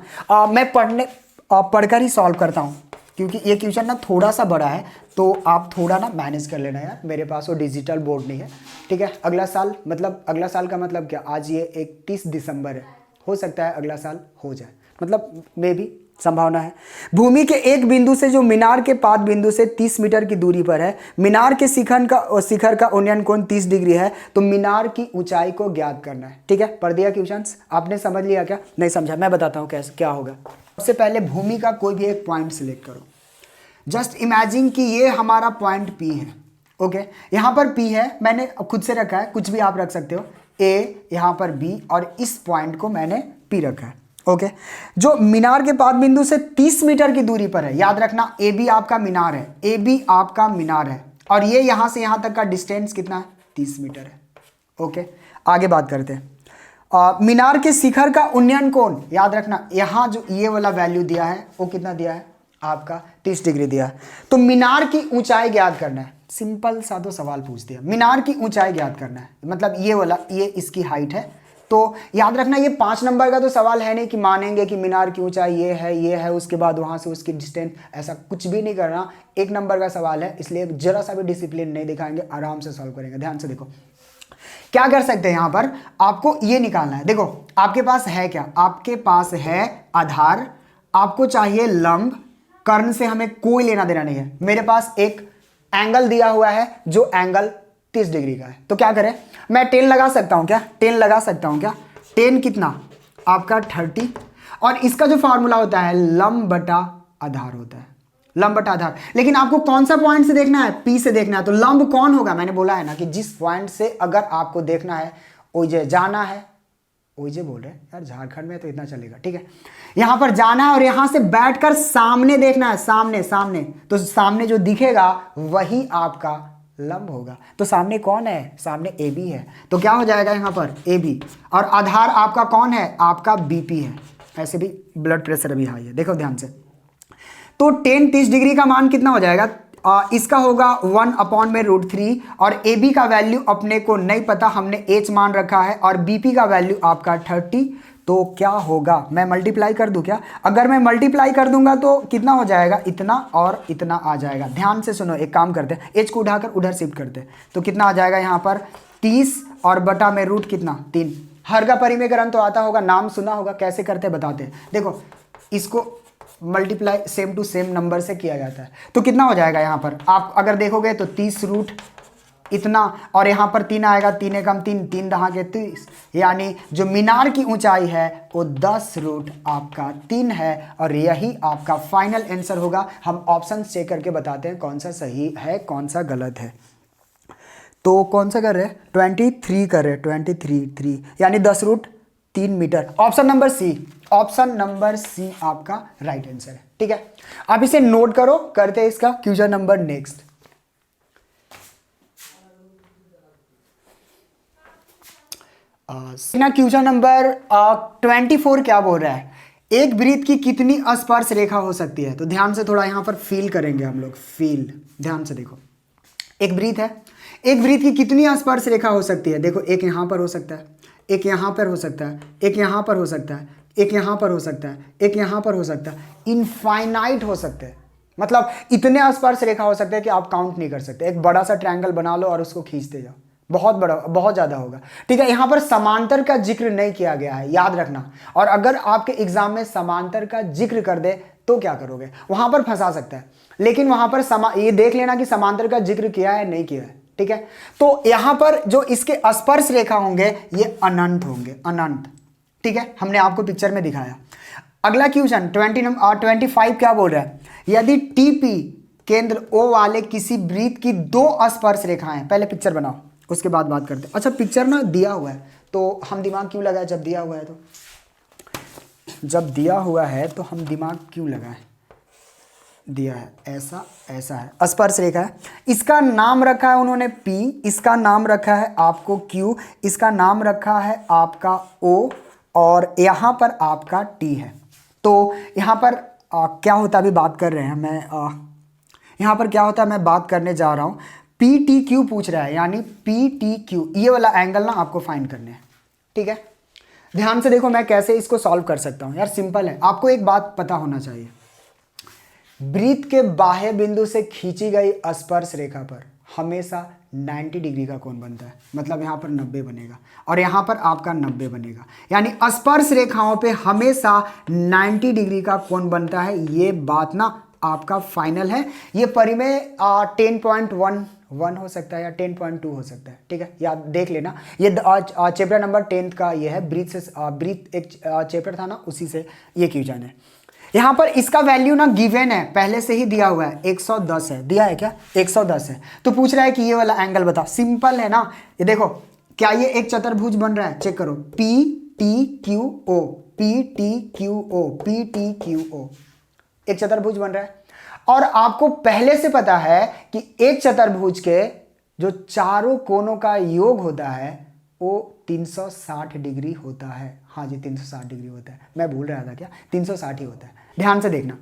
मैं पढ़कर ही सॉल्व करता हूं, क्योंकि ये क्वेश्चन ना थोड़ा सा बड़ा है, तो आप थोड़ा ना मैनेज कर लेना यार। मेरे पास वो डिजिटल बोर्ड नहीं है, ठीक है। अगला साल का मतलब क्या, आज ये 31 दिसंबर है, हो सकता है अगला साल हो जाए, मतलब मे भी संभावना है। भूमि के एक बिंदु से जो मीनार के पाद बिंदु से 30 मीटर की दूरी पर है, मीनार के शिखर का उन्नयन कोण 30 डिग्री है, तो मीनार की ऊंचाई को ज्ञात करना है। ठीक है, पढ़ दिया क्वेश्चन, आपने समझ लिया क्या? नहीं समझा, मैं बताता हूँ कैसे क्या होगा। सबसे पहले भूमि का कोई भी एक पॉइंट सिलेक्ट करो। जस्ट इमेजिन कि ये हमारा पॉइंट P है। ओके, यहां पर P है, मैंने खुद से रखा है, कुछ भी आप रख सकते हो। A, यहां पर B, और इस पॉइंट को मैंने P रखा है। ओके, जो मीनार के पाद बिंदु से 30 मीटर की दूरी पर है, याद रखना AB आपका मीनार है, AB आपका मीनार है, और ये यहां से यहां तक का डिस्टेंस कितना है? 30 मीटर है। ओके, आगे बात करते हैं। मीनार के शिखर का उन्नयन कोण, याद रखना यहां जो ये वाला वैल्यू दिया है वो कितना दिया है? आपका 30 डिग्री दिया है। तो मीनार की ऊंचाई ज्ञात करना है। सिंपल सा तो सवाल पूछ दिया, मीनार की ऊंचाई ज्ञात करना है, मतलब ये वाला, ये इसकी हाइट है। तो याद रखना ये 5 नंबर का तो सवाल है नहीं कि मानेंगे कि मीनार की ऊंचाई ये है, उसके बाद वहां से उसकी डिस्टेंस, ऐसा कुछ भी नहीं करना। 1 नंबर का सवाल है, इसलिए जरा सा भी डिसिप्लिन नहीं दिखाएंगे, आराम से सॉल्व करेंगे। ध्यान से देखो क्या कर सकते हैं, यहां पर आपको ये निकालना है। देखो आपके पास है क्या? आपके पास है आधार, आपको चाहिए लंब, कर्ण से हमें कोई लेना देना नहीं है। मेरे पास एक एंगल दिया हुआ है जो एंगल 30 डिग्री का है, तो क्या करें, मैं 10 लगा सकता हूं क्या? 10 लगा सकता हूं क्या? 10 कितना? आपका 30, और इसका जो फॉर्मूला होता है लंब बटा आधार होता है, लंब बटा आधार। लेकिन आपको कौन सा पॉइंट से देखना है? P से देखना है, तो लंब कौन होगा? मैंने बोला है ना कि जिस पॉइंट से अगर आपको देखना है ओजे जाना है, ओजे बोल रहे हैं यार, झारखंड में तो इतना चलेगा, ठीक है। यहां पर जाना है और यहां से बैठकर सामने देखना है, सामने, तो सामने जो दिखेगा वही आपका लंब होगा। तो सामने कौन है? सामने AB है, तो क्या हो जाएगा यहां पर AB, और आधार आपका कौन है? आपका BP है। ऐसे भी ब्लड प्रेशर अभी हाई है, देखो ध्यान से। तो 30 डिग्री का मान कितना हो जाएगा? इसका होगा 1/√3, और AB का वैल्यू अपने को नहीं पता, हमने H मान रखा है, और BP का वैल्यू आपका 30। तो क्या होगा, मैं मल्टीप्लाई कर दूं क्या? अगर मैं मल्टीप्लाई कर दूंगा तो कितना हो जाएगा? इतना और इतना आ जाएगा। ध्यान से सुनो, एक काम करते हैं, H को उठाकर उधर शिफ्ट करते हैं, तो कितना आ जाएगा यहाँ पर? 30 और बटा में रूट कितना? 3। हर का परिमेयकरण तो आता होगा, नाम सुना होगा, कैसे करते बताते हैं। देखो इसको multiply same to same number से किया जाता है, तो कितना हो जाएगा यहाँ पर? आप अगर देखोगे तो 30 रूट इतना, और यहाँ पर 3 आएगा, 3 एकम 3, 3 दहा के 30, यानी जो मीनार की ऊंचाई है वो 10 रूट आपका 3 है, और यही आपका फाइनल आंसर होगा। हम ऑप्शन चेक करके बताते हैं कौन सा सही है कौन सा गलत है। तो कौन सा कर रहे हैं? 23 कर रहे हैं, 23 यानी 10 root 3 metre. Option number C आपका राइट आंसर है, ठीक है। आप इसे नोट करो, करते हैं इसका question number next. Question number 24 क्या बोल रहा है? एक वृत्त की कितनी स्पर्श रेखा हो सकती है? तो ध्यान से थोड़ा यहां पर फील करेंगे हम लोग, फील, ध्यान से देखो। एक वृत्त है, एक वृत्त की कितनी स्पर्श रेखा हो सकती है? देखो एक यहां पर हो सकता है, एक यहां पर हो सकता है, एक यहां पर हो सकता है, एक यहां पर हो सकता है, एक यहां पर हो सकता है, इनफाइनाइट हो सकते हैं। मतलब इतने स्पर्श रेखा हो सकते हैं कि आप काउंट नहीं कर सकते। एक बड़ा सा ट्रायंगल बना लो और उसको खींचते जाओ, बहुत बड़ा, बहुत ज्यादा होगा। ठीक है, यहां पर समांतर का जिक्र नहीं किया गया है, याद रखना। और अगर आपके एग्जाम में समांतर का जिक्र कर दे तो क्या करोगे, वहां पर फंसा सकता है। लेकिन वहां पर ये देख लेना कि समांतर का जिक्र किया है नहीं किया है। ठीक है, तो यहां पर जो इसके स्पर्श रेखा होंगे ये अनंत होंगे, अनंत। ठीक है, हमने आपको पिक्चर में दिखाया। अगला क्वेश्चन 25 क्या बोल रहा है, यदि टीपी केंद्र ओ वाले किसी वृत्त की दो स्पर्श रेखाएं, पहले पिक्चर बनाओ उसके बाद बात करते हैं। अच्छा, पिक्चर ना दिया हुआ है तो हम दिमाग क्यों लगाए, जब दिया हुआ है तो, जब दिया हुआ है तो हम दिमाग क्यों लगाएं, दिया है ऐसा, ऐसा है स्पर्श रेखा है। इसका नाम रखा है उन्होंने P, इसका नाम रखा है आपको Q, इसका नाम रखा है आपका O, और यहाँ पर आपका T है। तो यहाँ पर क्या होता है, अभी बात कर रहे हैं मैं, यहाँ पर क्या होता है मैं बात करने जा रहा हूँ। PTQ पूछ रहा है, यानी PTQ ये वाला एंगल ना आपको फाइंड करने हैं। ठीक है, ध्यान से देखो मैं कैसे इसको सॉल्व कर सकता हूँ। यार सिंपल है, आपको एक बात पता होना चाहिए, वृत्त के बाह्य बिंदु से खींची गई स्पर्श रेखा पर हमेशा 90 डिग्री का कोण बनता है। मतलब यहाँ पर 90 बनेगा और यहाँ पर आपका 90 बनेगा, यानी स्पर्श रेखाओं पे हमेशा 90 डिग्री का कोण बनता है। ये बात ना आपका फाइनल है। ये परिमेय 10.11 हो सकता है या 10.2 हो सकता है। ठीक है, याद देख लेना, ये चैप्टर नंबर 10 का ये है, ब्रीथ एक चैप्टर था ना, उसी से ये क्वेश्चन है। यहां पर इसका वैल्यू ना गिवन है, पहले से ही दिया हुआ है, 110 है, दिया है क्या, 110 है। तो पूछ रहा है कि ये वाला एंगल बता। सिंपल है ना, ये देखो, क्या ये एक चतुर्भुज बन रहा है, चेक करो, PTQO, PTQO, PTQO, एक चतुर्भुज बन रहा है। और आपको पहले से पता है कि एक चतुर्भुज के जो चारों कोनों का योग होता है वो 360 डिग्री होता है। हाँ जी, 360 डिग्री होता है, मैं भूल रहा था क्या, 360 ही होता है। ध्यान से देखना,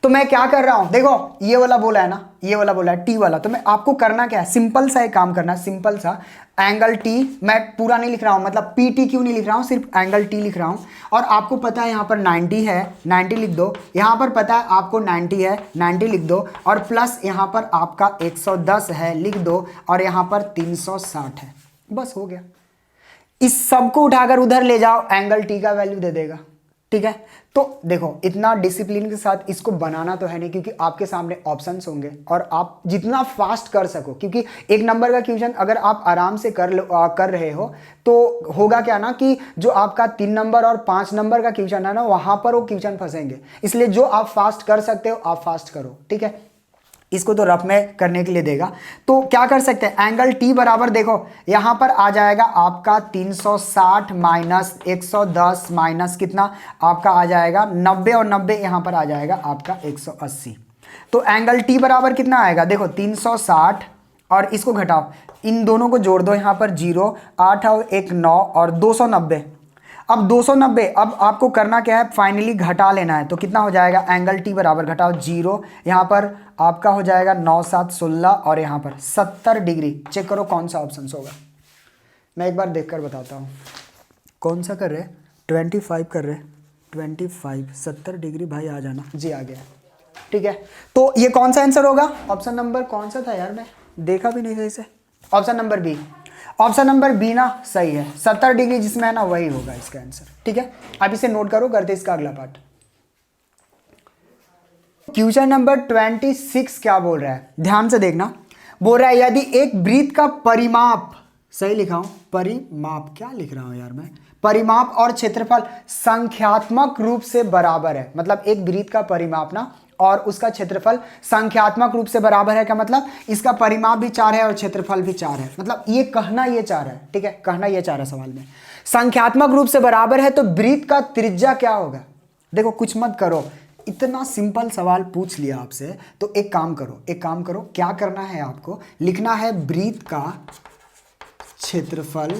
तो मैं क्या कर रहा हूं, देखो ये वाला बोला है ना, ये वाला बोला है T वाला, तो मैं आपको करना क्या है, सिंपल सा एक काम करना है, सिंपल सा एंगल T, मैं पूरा नहीं लिख रहा हूं, मतलब PTQ नहीं लिख रहा हूं, सिर्फ एंगल T लिख रहा हूं। और आपको पता है यहां पर 90 है, 90 लिख दो, यहां पर पता है आपको 90 है, 90 लिख दो, और प्लस यहां पर आपका 110 है, लिख दो, और यहां पर 360 है, बस हो गया। इस सब को उठाकर उधर ले जाओ, एंगल T का वैल्यू दे देगा। ठीक है, तो देखो इतना डिसिप्लिन के साथ इसको बनाना तो है नहीं, क्योंकि आपके सामने ऑप्शंस होंगे और आप जितना फास्ट कर सको, क्योंकि एक नंबर का क्वेश्चन अगर आप आराम से कर रहे हो तो होगा क्या ना कि जो आपका 3 नंबर और 5 नंबर का क्वेश्चन है ना, वहां पर वो क्वेश्चन फंसेंगे। इसलिए जो आप फास्ट कर सकते हो आप फास्ट करो। ठीक है, इसको तो रफ में करने के लिए देगा, तो क्या कर सकते हैं, एंगल T बराबर देखो यहां पर आ जाएगा आपका 360 माइनस 110 माइनस कितना आपका आ जाएगा 90, और 90 यहां पर आ जाएगा आपका 180। तो एंगल T बराबर कितना आएगा, देखो 360 और इसको घटाओ, इन दोनों को जोड़ दो, यहां पर 0, 8 और 1 9 और 290। अब 290, अब आपको करना क्या है, फाइनली घटा लेना है। तो कितना हो जाएगा, एंगल T बराबर घटाओ 0, यहाँ पर आपका हो जाएगा 9 7 16 और यहाँ पर 70 डिग्री। चेक करो कौन सा ऑप्शन होगा, मैं एक बार देखकर बताता हूँ। कौन सा कर रहे, 25 कर रहे, 25 70 डिग्री, भाई आ जाना जी, आ गया। ठीक है, तो ये कौन सा आंसर होगा, ऑप्शन नंबर कौन सा था यार, मैं देखा भी नहीं सही से, option number B. Option number B ना सही है, 70 डिग्री जिसमें है ना वही होगा इसका आंसर। ठीक है, आप इसे नोट करो, करते इसका अगला पार्ट। क्वेश्चन नंबर 26 क्या बोल रहा है, ध्यान से देखना। बोल रहा है यदि एक वृत्त का परिमाप, सही लिखा हूं, परिमाप क्या लिख रहा हूं यार मैं, परिमाप और क्षेत्रफल संख्यात्मक रूप से बराबर है। मतलब एक वृत्त का परिमाप ना और उसका क्षेत्रफल संख्यात्मक रूप से बराबर है, क्या मतलब इसका परिमाप भी 4 है और क्षेत्रफल भी 4 है। मतलब ये कहना ये 4 है। ठीक है, कहना ये 4 है सवाल में, संख्यात्मक रूप से बराबर है, तो वृत्त का त्रिज्या क्या होगा। देखो कुछ मत करो, इतना सिंपल सवाल पूछ लिया आपसे, तो एक काम करो, एक काम करो, क्या करना है आपको, लिखना है वृत्त का क्षेत्रफल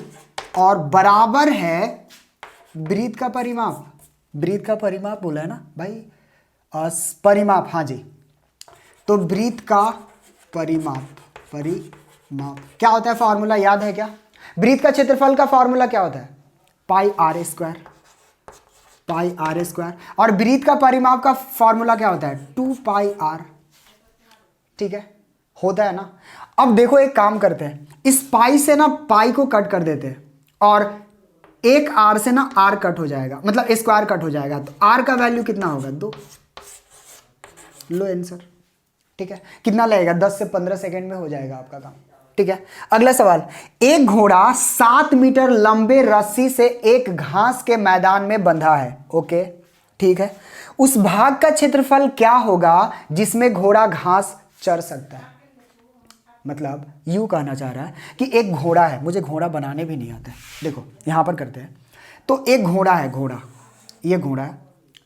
और बराबर है वृत्त का परिमाप। वृत्त का परिमाप बोला है ना भाई, परिमाप, हाँ जी, तो वृत्त का परिमाप, परिमाप क्या होता है, फॉर्मूला याद है क्या, वृत्त का क्षेत्रफल का फॉर्मूला क्या होता है, pi r square. Pi R square. और ब्रीथ का परिमाप का फॉर्मूला क्या होता है? 2 पाई आर। ठीक है, होता है ना। अब देखो एक काम करते हैं, इस पाई से ना पाई को कट कर देते हैं और एक आर से ना आर कट हो जाएगा, मतलब स्क्वायर कट हो जाएगा। तो आर का वैल्यू कितना होगा? 2। लो आंसर। ठीक है, कितना लगेगा? 10 से 15 सेकेंड में हो जाएगा आपका काम। ठीक है, अगला सवाल। एक घोड़ा 7 मीटर लंबे रस्सी से एक घास के मैदान में बंधा है। ओके, ठीक है। उस भाग का क्षेत्रफल क्या होगा जिसमें घोड़ा घास चर सकता है? मतलब यूं कहना चाह रहा है कि एक घोड़ा है, मुझे घोड़ा बनाने भी नहीं आता है। देखो यहां पर करते हैं, तो एक घोड़ा है, घोड़ा, ये घोड़ा है,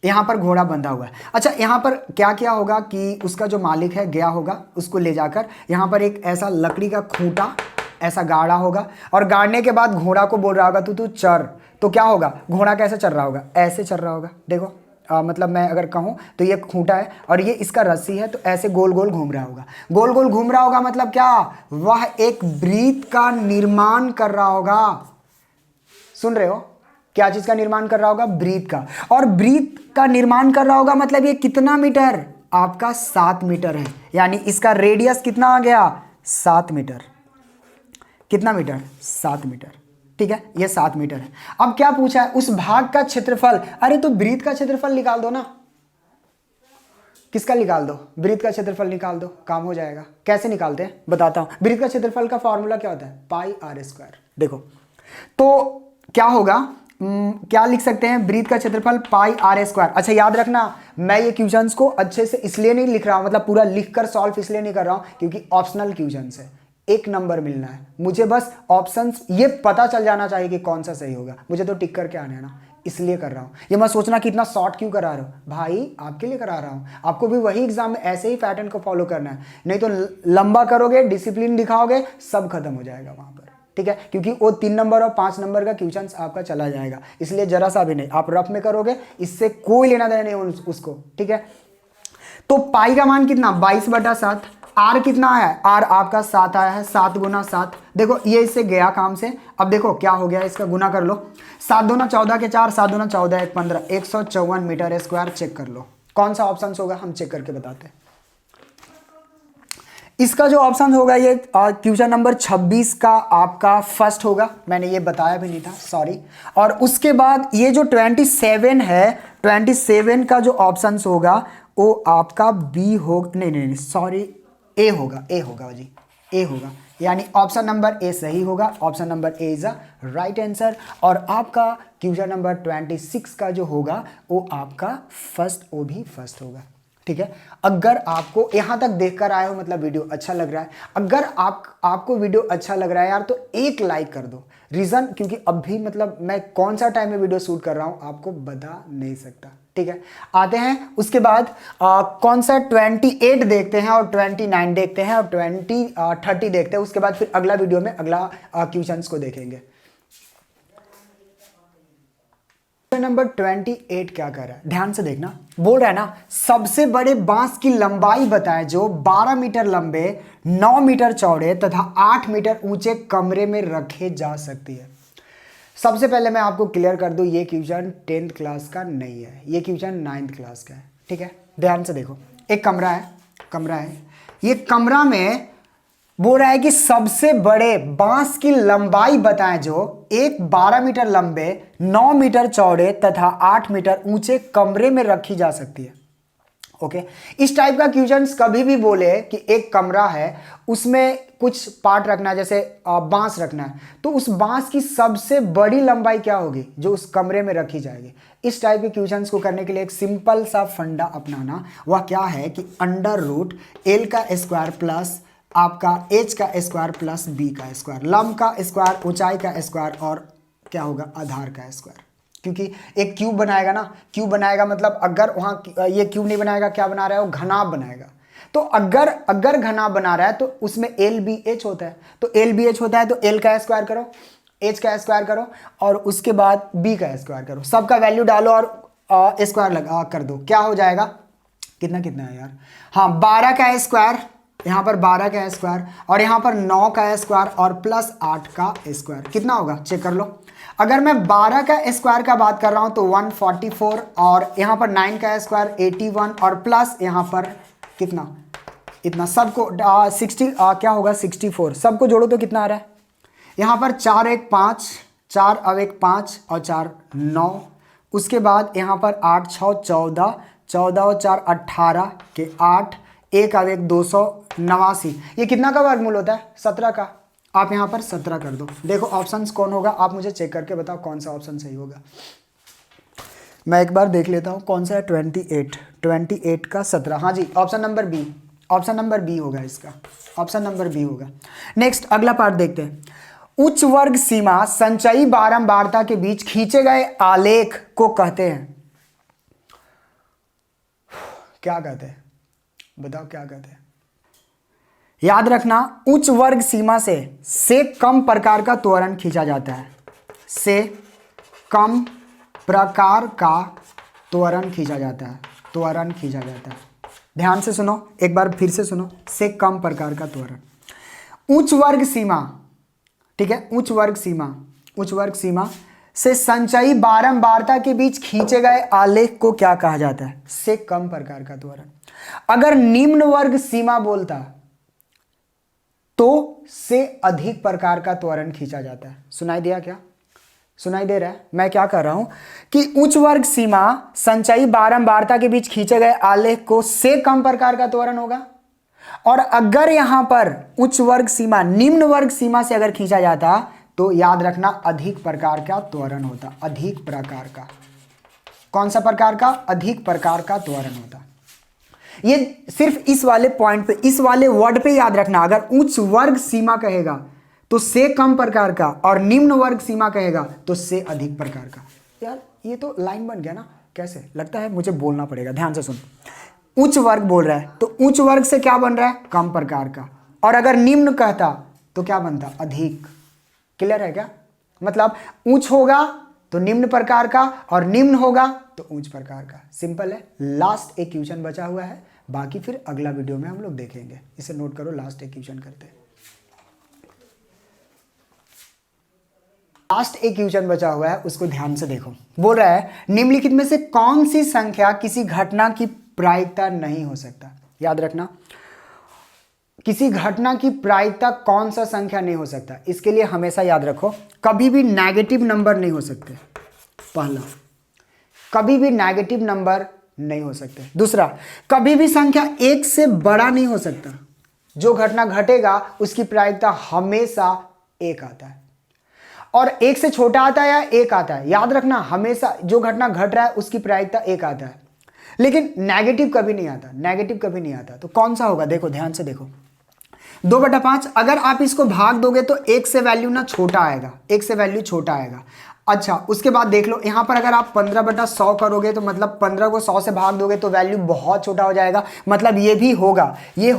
यहाँ पर घोड़ा बंधा हुआ है। अच्छा, यहाँ पर क्या क्या होगा कि उसका जो मालिक है गया होगा, उसको ले जाकर यहाँ पर एक ऐसा लकड़ी का खूंटा ऐसा गाड़ा होगा और गाड़ने के बाद घोड़ा को बोल रहा होगा तू चर। तो क्या होगा? घोड़ा कैसे चल रहा होगा? ऐसे चल रहा होगा। देखो मतलब मैं अगर कहूँ तो ये खूंटा है और ये इसका रस्सी है, तो ऐसे गोल गोल घूम रहा होगा। गोल गोल घूम रहा होगा मतलब क्या? वह एक ब्रीथ का निर्माण कर रहा होगा। सुन रहे हो? क्या चीज का निर्माण कर रहा होगा? ब्रीथ का। और ब्रीथ का निर्माण कर रहा होगा मतलब ये कितना मीटर? आपका 7 मीटर है। यानी इसका रेडियस कितना आ गया? 7 मीटर। कितना मीटर? 7 मीटर। ठीक है, ये 7 मीटर है। अब क्या पूछा है? उस भाग का क्षेत्रफल। अरे तो ब्रीथ का क्षेत्रफल निकाल दो ना। किसका निकाल दो? ब्रीथ का क्षेत्रफल निकाल दो, काम हो जाएगा। कैसे निकालते हैं बताता हूं। ब्रीथ का क्षेत्रफल का फॉर्मूला क्या होता है? पाई आर स्क्वायर। देखो तो क्या होगा, क्या लिख सकते हैं? ब्रीथ का क्षेत्रफल पाई आर स्क्वायर। अच्छा याद रखना, मैं ये क्वेश्चंस को अच्छे से इसलिए नहीं लिख रहा हूं, मतलब पूरा लिखकर सॉल्व इसलिए नहीं कर रहा हूं क्योंकि ऑप्शनल क्वेश्चंस है, 1 नंबर मिलना है मुझे। बस ऑप्शंस ये पता चल जाना चाहिए कि कौन सा सही होगा, मुझे तो टिक करके आना है ना, इसलिए कर रहा हूं। ये मत सोचना कि इतना शॉर्ट क्यों करा रहा हूं भाई, आपके लिए करा रहा हूं। आपको भी वही एग्जाम में ऐसे ही पैटर्न को फॉलो करना है, नहीं तो लंबा करोगे, डिसिप्लिन दिखाओगे, सब खत्म हो जाएगा वहां पर। ठीक है, क्योंकि वो 3 नंबर और 5 नंबर का क्वेश्चन आपका चला जाएगा, इसलिए जरा सा भी नहीं। आप रफ में करोगे, इससे कोई लेना देना नहीं उसको। ठीक है, तो पाई का मान कितना? 22/7। आर कितना आया है? आर आपका 7 आया है। 7 गुना 7। देखो ये इससे गया काम से। अब देखो क्या हो गया, इसका गुना कर लो। 7 दूना 14 के 4, 7 दूना 14 1 15, 154 मीटर स्क्वायर। चेक कर लो कौन सा ऑप्शन होगा, हम चेक करके बताते हैं। इसका जो ऑप्शन होगा ये क्वेश्चन नंबर 26 का आपका फर्स्ट होगा। मैंने ये बताया भी नहीं था, सॉरी। और उसके बाद ये जो 27 है, 27 का जो ऑप्शन होगा वो आपका बी होगा, नहीं सॉरी, ए होगा, ए होगा जी, ए होगा। यानी ऑप्शन नंबर ए सही होगा। Option number A is a right answer. और आपका क्वेश्चन नंबर 26 का जो होगा वो आपका फर्स्ट, वो भी फर्स्ट होगा। ठीक है, अगर आपको यहां तक देखकर आए हो मतलब वीडियो अच्छा लग रहा है। अगर आपको वीडियो अच्छा लग रहा है यार तो एक लाइक कर दो। रीजन क्योंकि अभी मतलब मैं कौन सा टाइम में वीडियो शूट कर रहा हूं आपको बता नहीं सकता। ठीक है, आते हैं उसके बाद कौन सा 28 देखते हैं और 29 देखते हैं और 30 देखते हैं। उसके बाद फिर अगला वीडियो में अगला क्वेश्चंस को देखेंगे। नंबर 28 क्या कर रहा है, ध्यान से देखना। बोल रहा है ना, सबसे बड़े बांस की लंबाई बताएं जो 12 मीटर लंबे, 9 मीटर चौड़े तथा 8 मीटर ऊंचे कमरे में रखे जा सकती है। सबसे पहले मैं आपको क्लियर कर दूं, ये क्वेश्चन 10th क्लास का नहीं है, ये क्वेश्चन 9th क्लास का है। ठीक है, ध्यान से देखो। एक कमरा है, ये कमरा में बोल रहा है कि सबसे बड़े बांस की लंबाई बताएं जो एक 12 मीटर लंबे, 9 मीटर चौड़े तथा 8 मीटर ऊंचे कमरे में रखी जा सकती है। ओके, इस टाइप का क्वेश्चंस कभी भी बोले कि एक कमरा है, उसमें कुछ पार्ट रखना है, जैसे बांस रखना है, तो उस बांस की सबसे बड़ी लंबाई क्या होगी जो उस कमरे में रखी जाएगी। इस टाइप के क्वेश्चंस को करने के लिए एक सिंपल सा फंडा अपनाना, वह क्या है कि √L का स्क्वायर प्लस आपका h का स्क्वायर प्लस b का स्क्वायर, लंब का स्क्वायर, ऊंचाई का स्क्वायर और क्या होगा आधार का स्क्वायर। क्योंकि एक क्यूब बनाएगा ना, क्यूब बनाएगा मतलब अगर वहां ये क्यूब नहीं बनाएगा, क्या बना रहा है वो घनाभ बनाएगा। तो अगर घनाभ बना रहा है तो उसमें LBH होता है, तो LBH होता है तो L का स्क्वायर करो, H का स्क्वायर करो और उसके बाद B का स्क्वायर करो, सबका वैल्यू डालो और स्क्वायर लगा कर दो। क्या हो जाएगा, कितना है यार, हाँ 12 का स्क्वायर यहाँ पर 12 का स्क्वायर और यहाँ पर 9 का स्क्वायर और प्लस 8 का स्क्वायर कितना होगा चेक कर लो। अगर मैं 12 का स्क्वायर का बात कर रहा हूँ तो 144 और यहाँ पर 9 का स्क्वायर 81 और प्लस यहाँ पर कितना इतना सबको 60 क्या होगा 64 सबको जोड़ो तो कितना आ रहा है यहाँ पर 4 1 5 4 अब 1 5 और 4 9 उसके बाद यहाँ पर 8 6 14 14 और 4 18 के 8 1 अब 1 289 ये कितना का वर्गमूल होता है 17 का। आप यहाँ पर 17 कर दो। देखो ऑप्शंस कौन होगा आप मुझे चेक करके बताओ कौन सा ऑप्शन सही होगा। मैं एक बार देख लेता हूँ कौन सा है 28 का 17 हाँ जी option number B. Option number B होगा इसका ऑप्शन नंबर बी होगा। नेक्स्ट अगला पार्ट देखते हैं। उच्च वर्ग सीमा संचयी बारंबारता के बीच खींचे गए आलेख को कहते हैं क्या कहते हैं बताओ क्या कहते हैं। याद रखना उच्च वर्ग सीमा से कम प्रकार का त्वरण खींचा जाता है। से कम प्रकार का त्वरण खींचा जाता है त्वरण खींचा जाता है। ध्यान से सुनो एक बार फिर से सुनो से कम प्रकार का त्वरण। उच्च वर्ग सीमा ठीक है उच्च वर्ग सीमा से संचयी बारंबारता के बीच खींचे गए आलेख को क्या कहा जाता है से कम प्रकार का त्वरण। अगर निम्न वर्ग सीमा बोलता तो से अधिक प्रकार का त्वरण खींचा जाता है। सुनाई दिया क्या सुनाई दे रहा है। मैं क्या कर रहा हूं कि उच्च वर्ग सीमा संचयी बारंबारता के बीच खींचे गए आलेख को से कम प्रकार का त्वरण होगा और अगर यहां पर उच्च वर्ग सीमा निम्न वर्ग सीमा से अगर खींचा जाता तो याद रखना अधिक प्रकार का त्वरण होता। अधिक प्रकार का कौन सा प्रकार का अधिक प्रकार का त्वरण होता। ये सिर्फ इस वाले पॉइंट पे इस वाले वर्ड पे याद रखना। अगर उच्च वर्ग सीमा कहेगा तो से कम प्रकार का और निम्न वर्ग सीमा कहेगा तो से अधिक प्रकार का। यार ये तो लाइन बन गया ना कैसे लगता है मुझे बोलना पड़ेगा ध्यान से सुन। उच्च वर्ग बोल रहा है तो उच्च वर्ग से क्या बन रहा है कम प्रकार का और अगर निम्न कहता तो क्या बनता अधिक। क्लियर है क्या मतलब उच्च होगा तो निम्न प्रकार का और निम्न होगा तो उच्च प्रकार का। सिंपल है। लास्ट एक क्वेश्चन बचा हुआ है बाकी फिर अगला वीडियो में हम लोग देखेंगे। इसे नोट करो लास्ट एक क्वेश्चन करते हैं। लास्ट एक क्वेश्चन बचा हुआ है उसको ध्यान से देखो। बोल रहा है निम्नलिखित में से कौन सी संख्या किसी घटना की प्रायिकता नहीं हो सकता। याद रखना किसी घटना की प्रायिकता कौन सा संख्या नहीं हो सकता। इसके लिए हमेशा याद रखो कभी भी नेगेटिव नंबर नहीं हो सकते। पहला कभी भी नेगेटिव नंबर नहीं हो सकते। दूसरा कभी भी संख्या एक से बड़ा नहीं हो सकता। जो घटना घटेगा उसकी प्रायिकता हमेशा एक आता है और एक से छोटा आता है या एक आता है। याद रखना हमेशा जो घटना घट रहा है उसकी प्रायिकता एक आता है लेकिन नेगेटिव कभी नहीं आता। नेगेटिव कभी नहीं आता तो कौन सा होगा देखो ध्यान से देखो 2/5 अगर आप इसको भाग दोगे तो एक से वैल्यू ना छोटा आएगा एक से वैल्यू छोटा आएगा। अच्छा उसके बाद देख लो यहां पर अगर आप 15/100 करोगे तो मतलब 15 को 100 से भाग दोगे तो वैल्यू बहुत छोटा हो जाएगा। मतलब ये भी होगा ये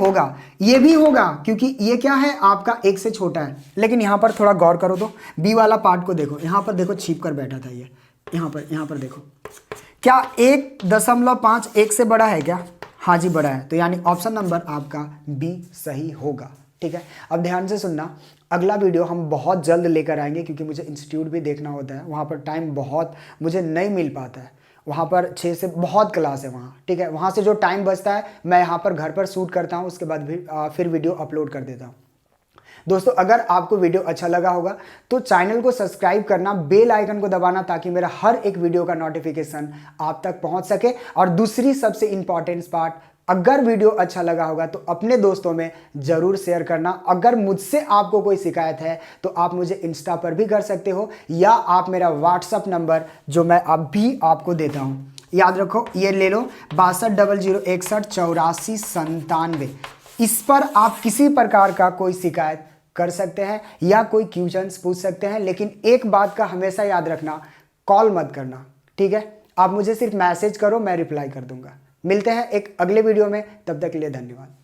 भी होगा क्योंकि ये क्या है आपका एक से छोटा है। लेकिन यहां पर थोड़ा गौर करो तो बी वाला पार्ट को देखो। यहां पर देखो छिप कर बैठा था ये यहां पर देखो क्या 1.5 एक से बड़ा है क्या। हाँ जी बड़ा है तो यानी ऑप्शन नंबर आपका बी सही होगा। ठीक है अब ध्यान से सुनना अगला वीडियो हम बहुत जल्द लेकर आएंगे क्योंकि मुझे इंस्टीट्यूट भी देखना होता है। वहाँ पर टाइम बहुत मुझे नहीं मिल पाता है। वहाँ पर 6 से बहुत क्लास है वहाँ। ठीक है वहाँ से जो टाइम बचता है मैं यहाँ पर घर पर शूट करता हूँ उसके बाद भी फिर वीडियो अपलोड कर देता हूँ। दोस्तों अगर आपको वीडियो अच्छा लगा होगा तो चैनल को सब्सक्राइब करना बेल आइकन को दबाना ताकि मेरा हर एक वीडियो का नोटिफिकेशन आप तक पहुंच सके। और दूसरी सबसे इंपॉर्टेंट पार्ट अगर वीडियो अच्छा लगा होगा तो अपने दोस्तों में ज़रूर शेयर करना। अगर मुझसे आपको कोई शिकायत है तो आप मुझे इंस्टा पर भी कर सकते हो या आप मेरा व्हाट्सअप नंबर जो मैं अभी आपको देता हूँ याद रखो ये ले लो 6200618497। इस पर आप किसी प्रकार का कोई शिकायत कर सकते हैं या कोई क्वेश्चंस पूछ सकते हैं। लेकिन एक बात का हमेशा याद रखना कॉल मत करना। ठीक है आप मुझे सिर्फ मैसेज करो मैं रिप्लाई कर दूंगा। मिलते हैं एक अगले वीडियो में तब तक के लिए धन्यवाद।